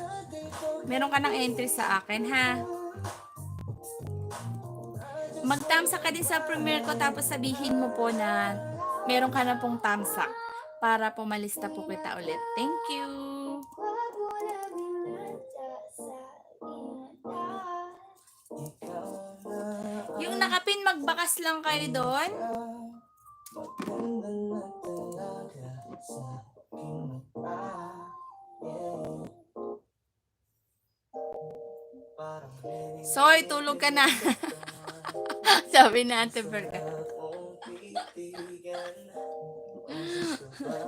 Meron ka ng entry sa akin, ha? Magtamsak ka din sa premiere ko tapos sabihin mo po na meron ka na pong tamsak para pumalista po kita ulit. Thank you! Wag mo na binata sa inata. Yung nakapin, magbakas lang kayo doon. Maganda na talaga sa aking mata. Parang ready Soy, tulog ka na. Sabi na Ate Berga. akong titigan. Oras ka ba?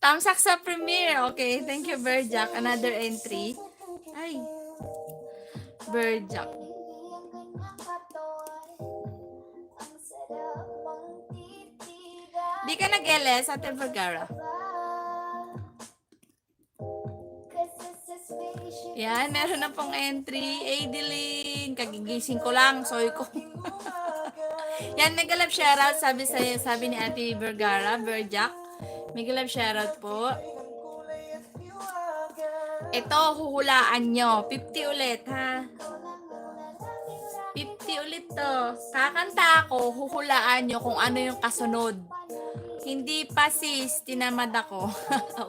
Tamsak sa premiere. Okay, thank you, Berjack. Another entry. Ay. Berjack. Hindi ang kanyang katawan. Ang sarap mong titigan. Di ka nag-LS, Ate Vergara. Kasi sa spaceship Yan, meron na pong entry. Adeline, kagigising ko lang. Soy ko. Yan, mega love shoutout. Sabi ni Ate Vergara, Berjack. Mega love shoutout po. Ito, huhulaan nyo. 50 ulit, ha? 50 ulit to. Kakanta ako, huhulaan nyo kung ano yung kasunod. Hindi pa sis, tinamad ako.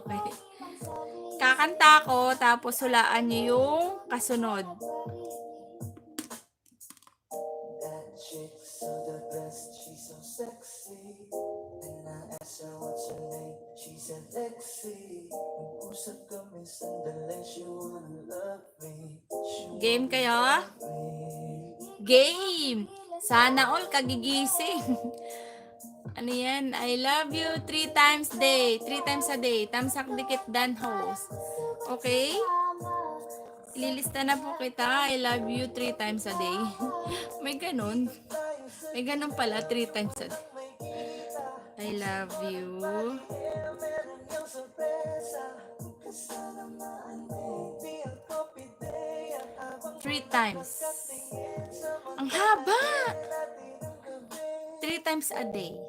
Okay. Kakanta ako, tapos hulaan nyo yung kasunod. That chick's so the best, she's so sexy. And I asked her what's her name, she said Lexi. Nag-usap kami sandali, she wanna love me. Game kayo? Game! Sana all kagigising. Ano yan? I love you 3 times day. 3 times a day. Tamsak dikit dan host. Okay? Ililista na po kita. I love you 3 times a day. May ganun. May ganun pala. 3 times a day. I love you. 3 times. Ang haba! 3 times a day.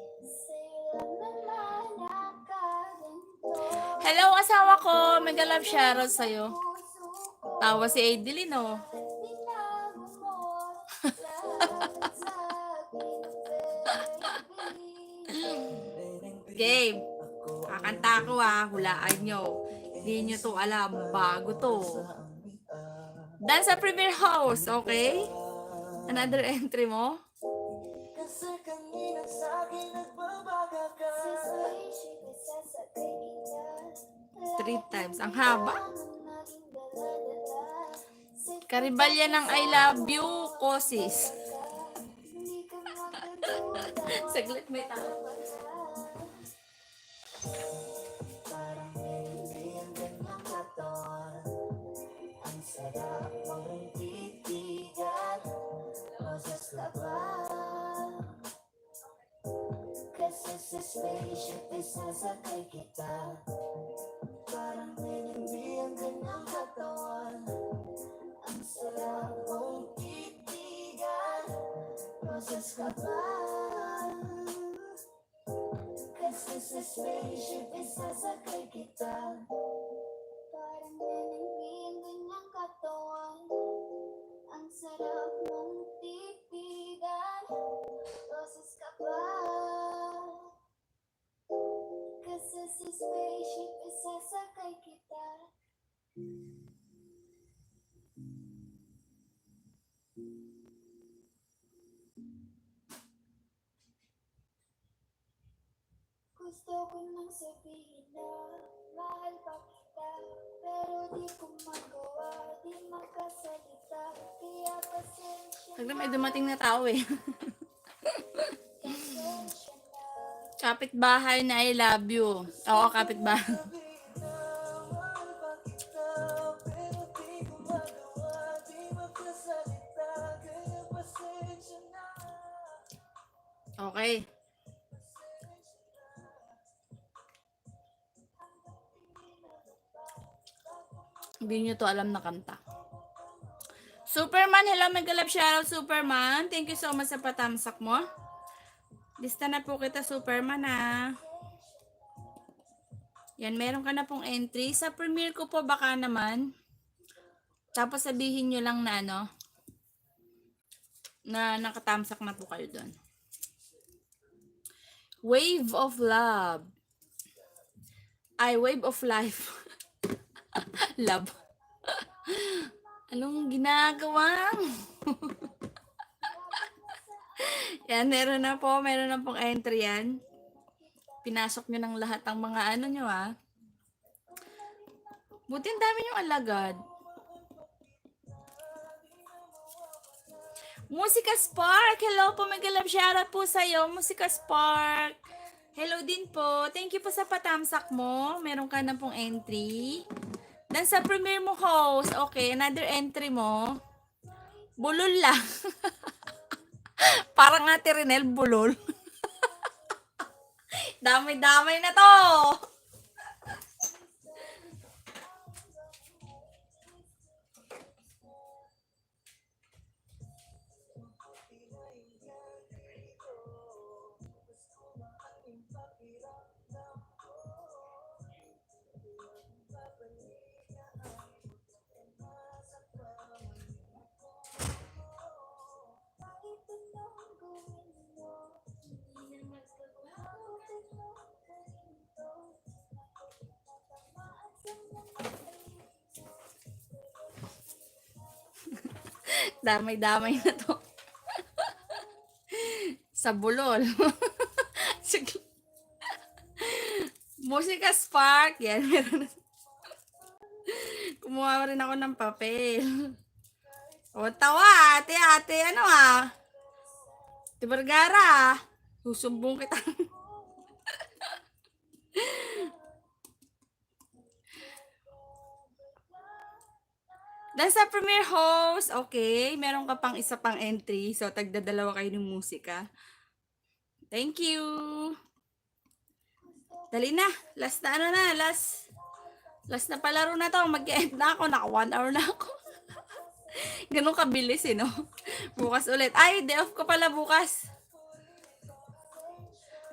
Hello, asawa ko. Mega love shoutout sa'yo. Tawa si Adeline, oh. Game. Kakanta ako, hulaan nyo. Hindi nyo to alam. Bago to. Dan sa premiere house, okay? Another entry mo? Kasi kanina sa'kin nagbabaga ka. 3 times. Ang haba. Karibalya ng I love you, Kosis. Saglit, may tao. Parang hindi ang ganyang katawan. Ang sarap mong titigan. Boses ka ba? Kasi sa spaceship isasakay kita. Parang hindi ang kanyang katawan. Ang sarap mong titigan. Proses ka ba? Kasi sa spaceship isasakay kita. Parang hindi ang kanyang katawan. Ang sarap mong titigan. Boses ka ba? Kasi sa spaceship isasakay kita. Gusto ko nang sabihin na mahal pa kita, pero di ko magawa, di makasalita. Kaya pasensya Saglit, may dumating na tao eh. pasensya na. Kapitbahay na I love you. Oo, kapitbahay. Mahal pa kita, pero di ko magawa, di makasalita. Kaya pasensya na. Okay. Hindi nyo to alam na kanta. Superman, hello, mega love shoutout Superman. Thank you so much sa patamsak mo. Lista na po kita Superman ha. Yan, meron ka na pong entry. Sa premiere ko po baka naman. Tapos sabihin nyo lang na ano, na nakatamsak na po kayo doon. Wave of love. Ay, wave of life. Love. Anong ginagawa? Yan, meron na pong entry yan. Pinasok nyo ng lahat ang mga ano nyo ha. Buti ang dami nyo alagad. Musika Spark! Hello po, mega love shoutout po sa'yo. Musika Spark! Hello din po. Thank you po sa patamsak mo. Meron ka na pong entry. Dan sa premiere mo host, okay, another entry mo. Bulol lang. Parang Ate Renel, bulol. Damay-damay na to. Damay-damay na to. Sa bulol. Sige. Musika Spark. Yan, meron na. Kumuha rin ako ng papel. O, tawa. Ate, ano ah? Ate Vergara. Susumbong kita. Dan sa premiere host, okay, meron ka pang isa pang entry. So, tagdadalawa kayo ng musika. Thank you. Dali na. Last na ano na. Last na palaro na to. Mag-end na ako. Naka 1 hour na ako. Ganun kabilis no? Bukas ulit. Ay, day off ko pala bukas.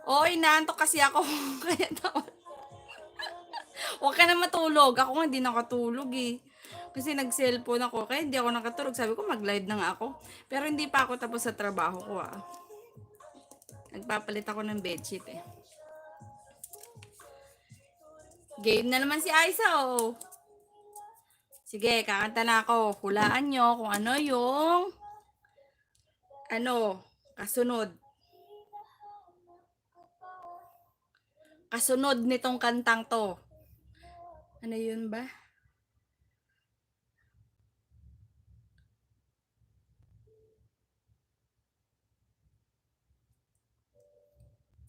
Oy, naantok kasi ako. Kaya tawag. Huwag ka na matulog. Ako nga hindi nakatulog eh. Kasi nag-cellphone ako. Kaya hindi ako nakatulog. Sabi ko mag-live na nga ako. Pero hindi pa ako tapos sa trabaho ko ah. Nagpapalit ako ng bedsheet eh. Game na naman si Aiza oh. Sige, kakanta na ako. Hulaan nyo kung ano yung kasunod. Kasunod nitong kantang to. Ano yun ba?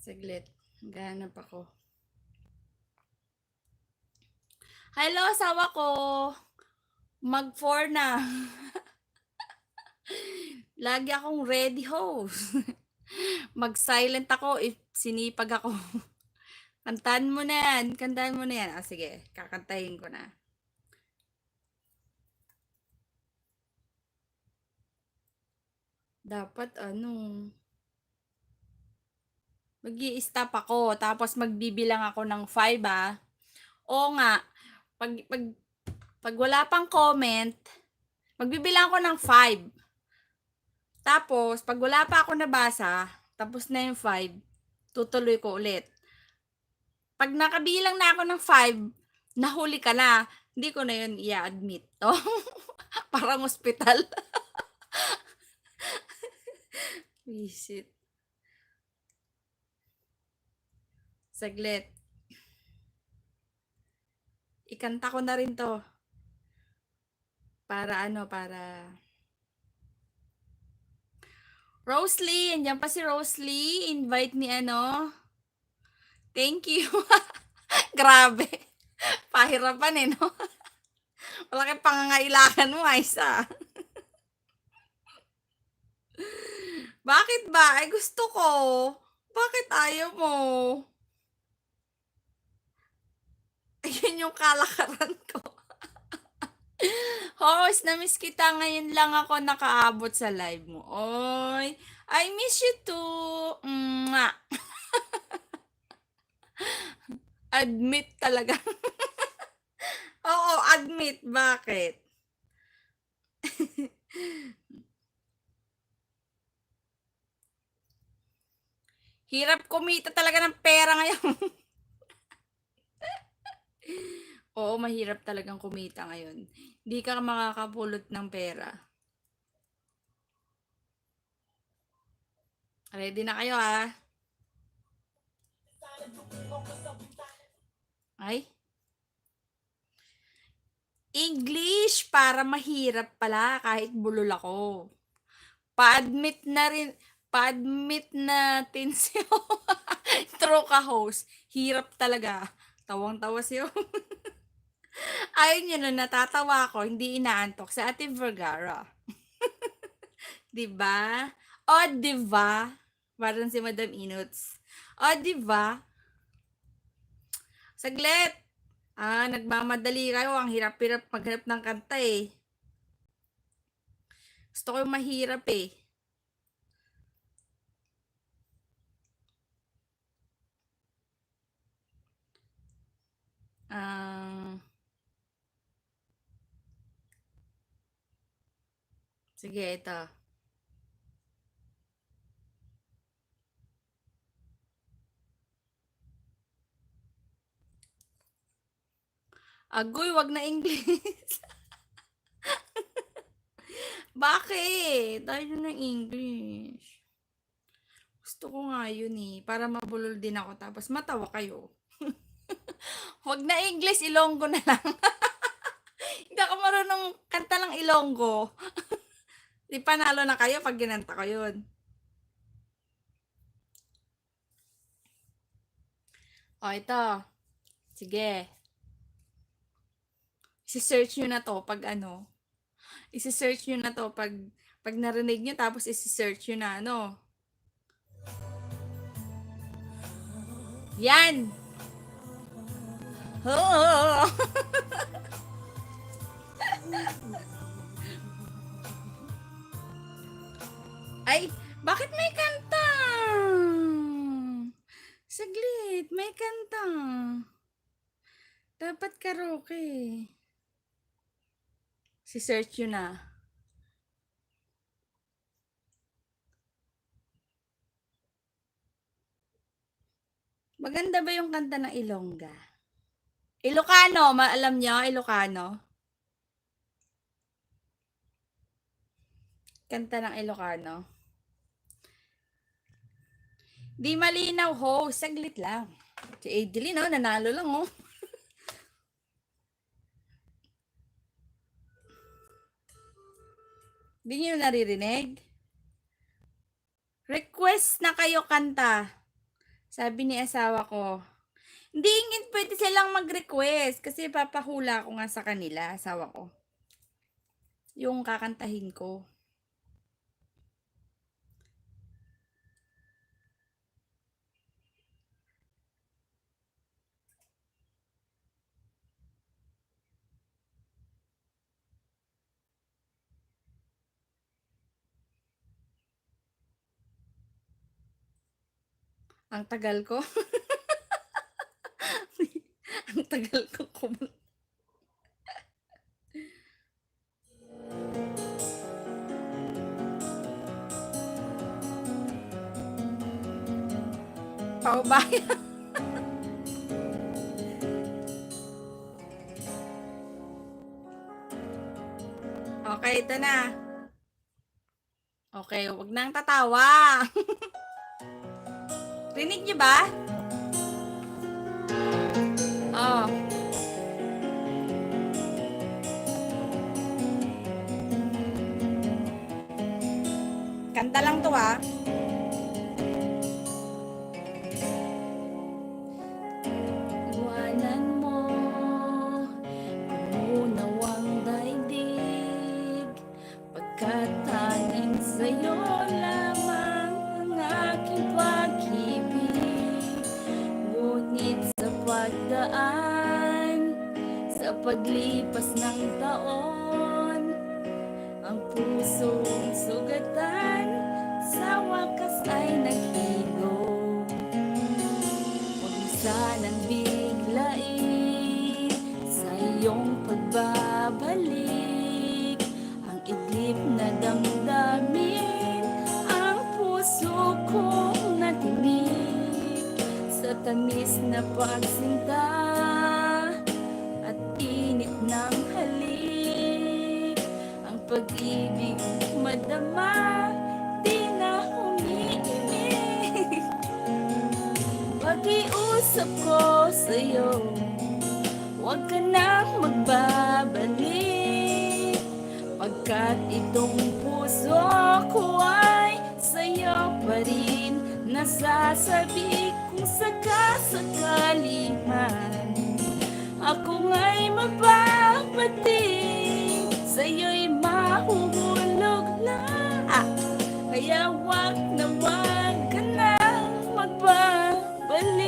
Saglit. Gahanap ako. Hello, asawa ko. Mag-4 na. Lagi akong ready host. Mag-silent ako. If sinipag ako. Kantahan mo na yan. Kantahan mo na yan. Ah, sige. Kakantahin ko na. Dapat mag-i-stop ako. Tapos magbibilang ako ng 5 ah. Oo nga. Pag wala pang comment, magbibilang ako ng 5. Tapos, pag wala pa ako nabasa, tapos na yung 5, tutuloy ko ulit. Pag nakabilang na ako ng 5, nahuli ka na. Hindi ko na yun i-admit. To. Parang ospital. Visit. Saglit. Ikanta ko na rin to. Para Rosely, andyan pa si Rosely. Invite ni Thank you. Grabe. Pahirapan no? Wala kang pangangailangan mo, Isa. Bakit ba? Ay, gusto ko. Bakit ayaw mo? Ayun yung kalakaran ko. Host, na-miss kita. Ngayon lang ako nakaabot sa live mo. Oy, I miss you too. Mwah. Admit talaga. Oo, admit. Bakit? Hirap kumita talaga ng pera ngayon. Oo, mahirap talagang kumita ngayon. Hindi ka makakapulot ng pera. Ready na kayo Ay? English para mahirap pala kahit bulol ako. Pa-admit natin siyo. True ka, host. Hirap talaga. Tawang-tawa siyo. Ayun yun na natatawa ko, hindi inaantok sa ating Vergara. Diba? O, diba? Parang si Madam Inots. O, diba? Saglit! Nagmamadali kayo. Ang hirap-hirap maghanap ng kanta Gusto ko yung mahirap Sige, ito. Agoy, wag na English. Bakit? Tayo ng English. Gusto ko nga yun para mabulol din ako tapos matawa kayo. Wag na English, Ilonggo na lang. Hindi ako marunong kanta ng Ilonggo. Di panalo na kayo pag ginanta ko yun. O, ito. Sige. Isi-search nyo na to pag Isi-search nyo na to pag narinig nyo tapos isi-search nyo na Yan! Oh! Ay, bakit may kanta? Saglit, may kanta. Dapat karaoke. Si-search yun na. Maganda ba yung kanta ng Ilongga? Ilocano, alam nyo? Ilocano? Kanta ng Ilocano. Di malinaw, saglit lang. Si Adeline, nanalo lang, Di nyo naririnig? Request na kayo kanta. Sabi ni asawa ko. Hindi pwede silang mag-request kasi papahula ko nga sa kanila, asawa ko. Yung kakantahin ko. Ang tagal ko. Ang tagal ko kumanta. Paubaya. Okay, ito na. Okay, wag nang tatawa. Rinig niyo ba? Oh. Kanta lang to ah. Iwanan mo, unawang daigdig, pagkat tanging sa'yo lamang ang aking pag-ibig. Ngunit sa pagdaan, sa paglipas ng taon, ang pusong sugatan sa wakas ay naghilom. Huwag mo sanang biglain sa iyong pagbabalik ang idlip na damdamin, ang puso kong natinig sa tamis na pagsinta at init ng halik. Ang pag-ibig madama, di na umiimik. Pag-iusap ko sa'yo, huwag ka nang magbabalik, pagkat itong puso ko ay sa'yo pa rin nasasabi. Kung sakasakali man ako nga'y mapapating, sa'yo'y mahuhulog lang. Kaya wag na wag ka na magbabalik.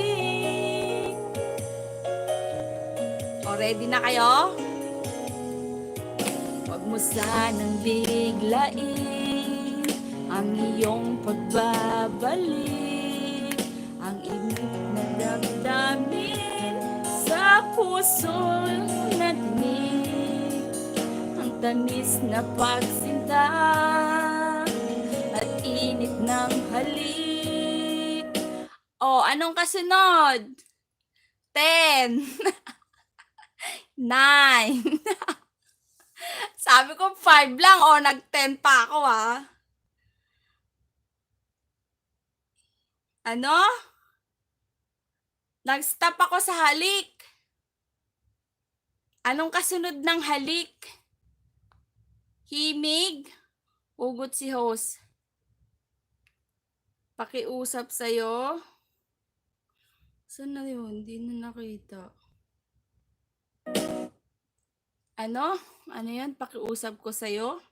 O, ready na kayo? Wag mo sanang biglain ang iyong pagbabalik, ang init na damdamin sa puso natin, ang tamis na pagsinta at init ng halik. O, anong kasunod? 10 9 Sabi ko 5 lang, o nag-10 pa ako ah. Ano? Nag-stop ako sa halik. Anong kasunod ng halik? Himig? Ugot si host. Pakiusap sa'yo. Saan na yun? Hindi na nakita. Ano? Ano yan? Pakiusap ko sa'yo?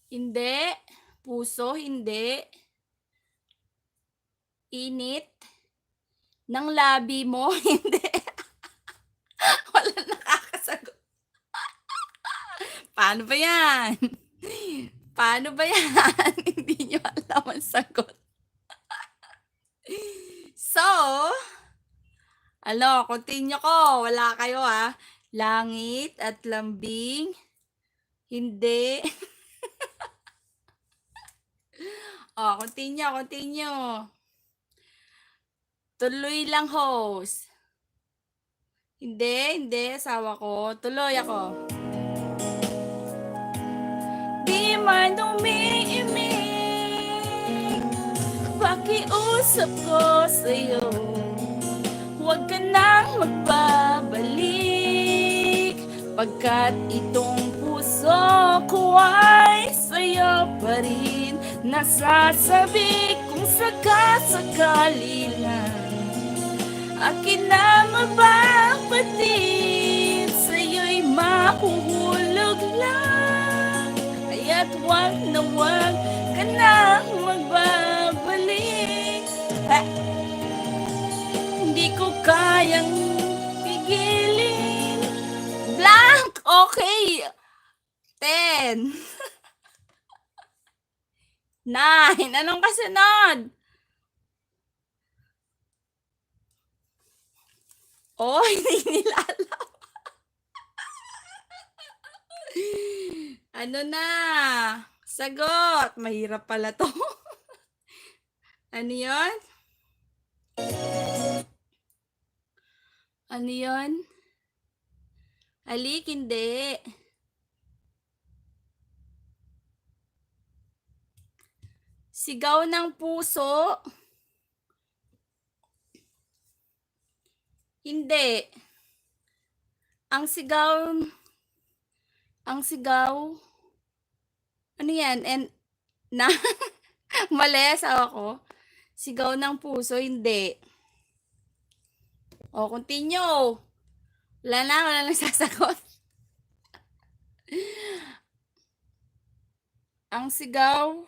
Hindi. Puso, hindi. Init ng labi mo, hindi. Wala nakakasagot. Paano ba yan? Paano ba yan? Hindi nyo alam ang sagot. So, continue ko. Wala kayo ah. Langit at lambing. Hindi. Continue. Tuloy lang, host. Hindi. Asawa ko. Tuloy ako. Di man umiimik, pakiusap ko sa'yo, huwag ka nang magbabalik, pagkat itong puso ko ay sa'yo pa rin nasasabi. Kung sakasakali lang akin na mababatid, sa'yo'y mahuhulog lang. Kaya't wag na wag ka na magbabalik. Hindi ko kayang pigilin. Blank! Okay. 10 9 Anong kasunod? Oh, hindi nila alam. Ano na? Sagot. Mahirap pala to. Ano yun? Ano yun? Alik, hindi. Sigaw ng puso? Hindi. Ang sigaw, ano yan? And, na, mali, asawa ko. Sigaw ng puso, hindi. O, continue. Wala nang sasagot. Ang sigaw,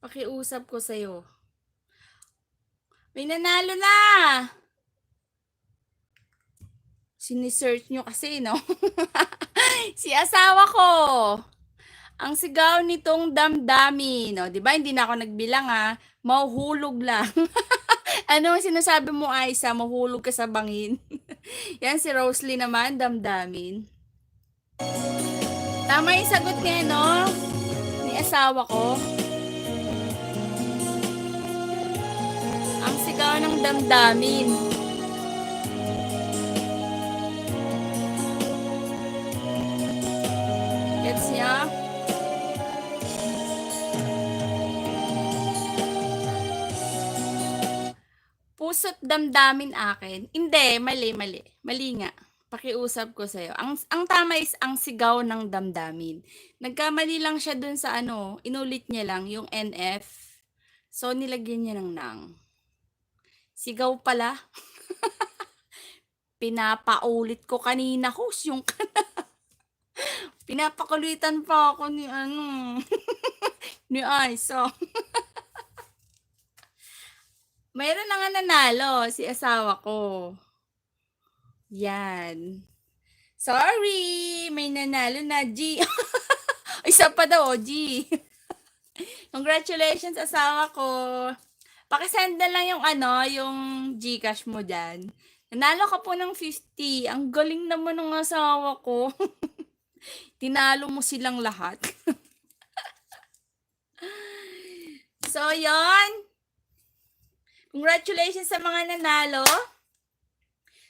pakiusap ko sa'yo. May nanalo na! Sinisearch nyo kasi, no? Si asawa ko. Ang sigaw nitong damdamin. No? Diba, hindi na ako nagbilang ha. Mahuhulog lang. Ano ang sinasabi mo, Aiza? Mahulog ka sa bangin. Yan, si Rosalie naman, damdamin. Tama yung sagot niya, no? Ni asawa ko. Ang sigaw ng damdamin. Gets niya? Puso't damdamin akin. Hindi, mali. Mali nga. Pakiusap ko sa'yo. Ang tama is ang sigaw ng damdamin. Nagkamali lang siya dun sa ano, inulit niya lang yung NF. So, nilagyan niya ng nang. Sigaw pala. Pinapaulit ko kanina, host yung pinapakulitan pa ako ni ni Aiza. Mayroon na nga nanalo, si asawa ko. Yan. Sorry, may nanalo na, G. Isa pa daw, G. Congratulations, asawa ko. Pakisend na lang yung Gcash mo dyan. Nanalo ka po ng 50. Ang galing naman ng asawa ko. Tinalo mo silang lahat. So, yon. Congratulations sa mga nanalo.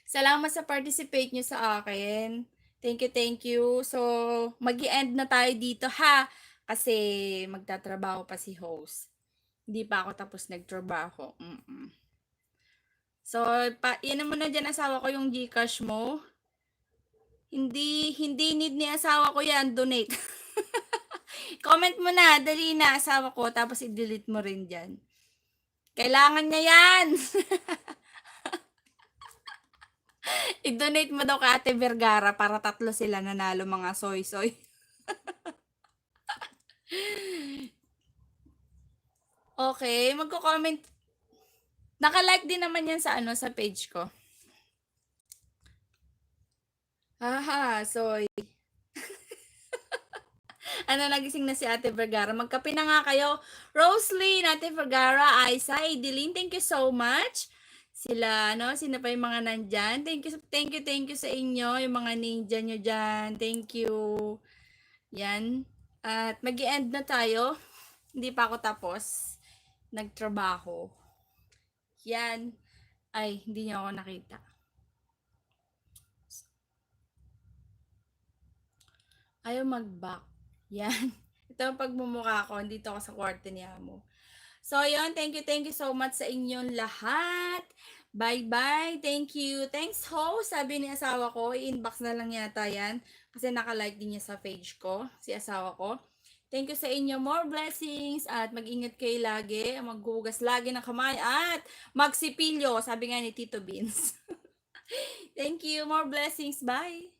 Salamat sa participate nyo sa akin. Thank you. So, mag-i-end na tayo dito ha. Kasi magtatrabaho pa si host. Hindi pa ako tapos nagtrabaho. So, yan mo na dyan asawa ko yung Gcash mo. Hindi need ni asawa ko yan. Donate. Comment mo na. Dali na asawa ko. Tapos i-delete mo rin dyan. Kailangan niya yan. I-donate mo daw kay Ate Vergara para 3 sila nanalo mga soy-soy. Okay, magko-comment. Naka-like din naman yan sa sa page ko. Haha, soy. Nagising na si Ate Vergara. Magkape na nga kayo. Rosalie, Ate Vergara, Aiza, Idilin, thank you so much. Sila, sino pa yung mga nandyan? Thank you sa inyo, yung mga ninja nyo dyan. Thank you. Yan. At mag-i-end na tayo. Hindi pa ako tapos. Nagtrabaho. Yan. Ay, hindi niyo ako nakita. Ayaw mag-back. Yan. Ito ang pagmumukha ko. Dito ako sa kwarto ni Amo. So, yun. Thank you so much sa inyong lahat. Bye-bye. Thank you. Thanks, host. Sabi ni asawa ko, i-inbox na lang yata yan. Kasi naka-like din niya sa page ko, si asawa ko. Thank you sa inyo. More blessings. At mag-ingat kayo lagi. Maghugas lagi ng kamay. At magsipilyo. Sabi nga ni Tito Beans. Thank you. More blessings. Bye.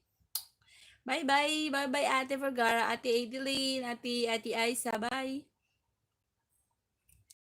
Bye-bye. Bye-bye, Ate Vergara, Ate Adeline, Ate Aiza. Bye.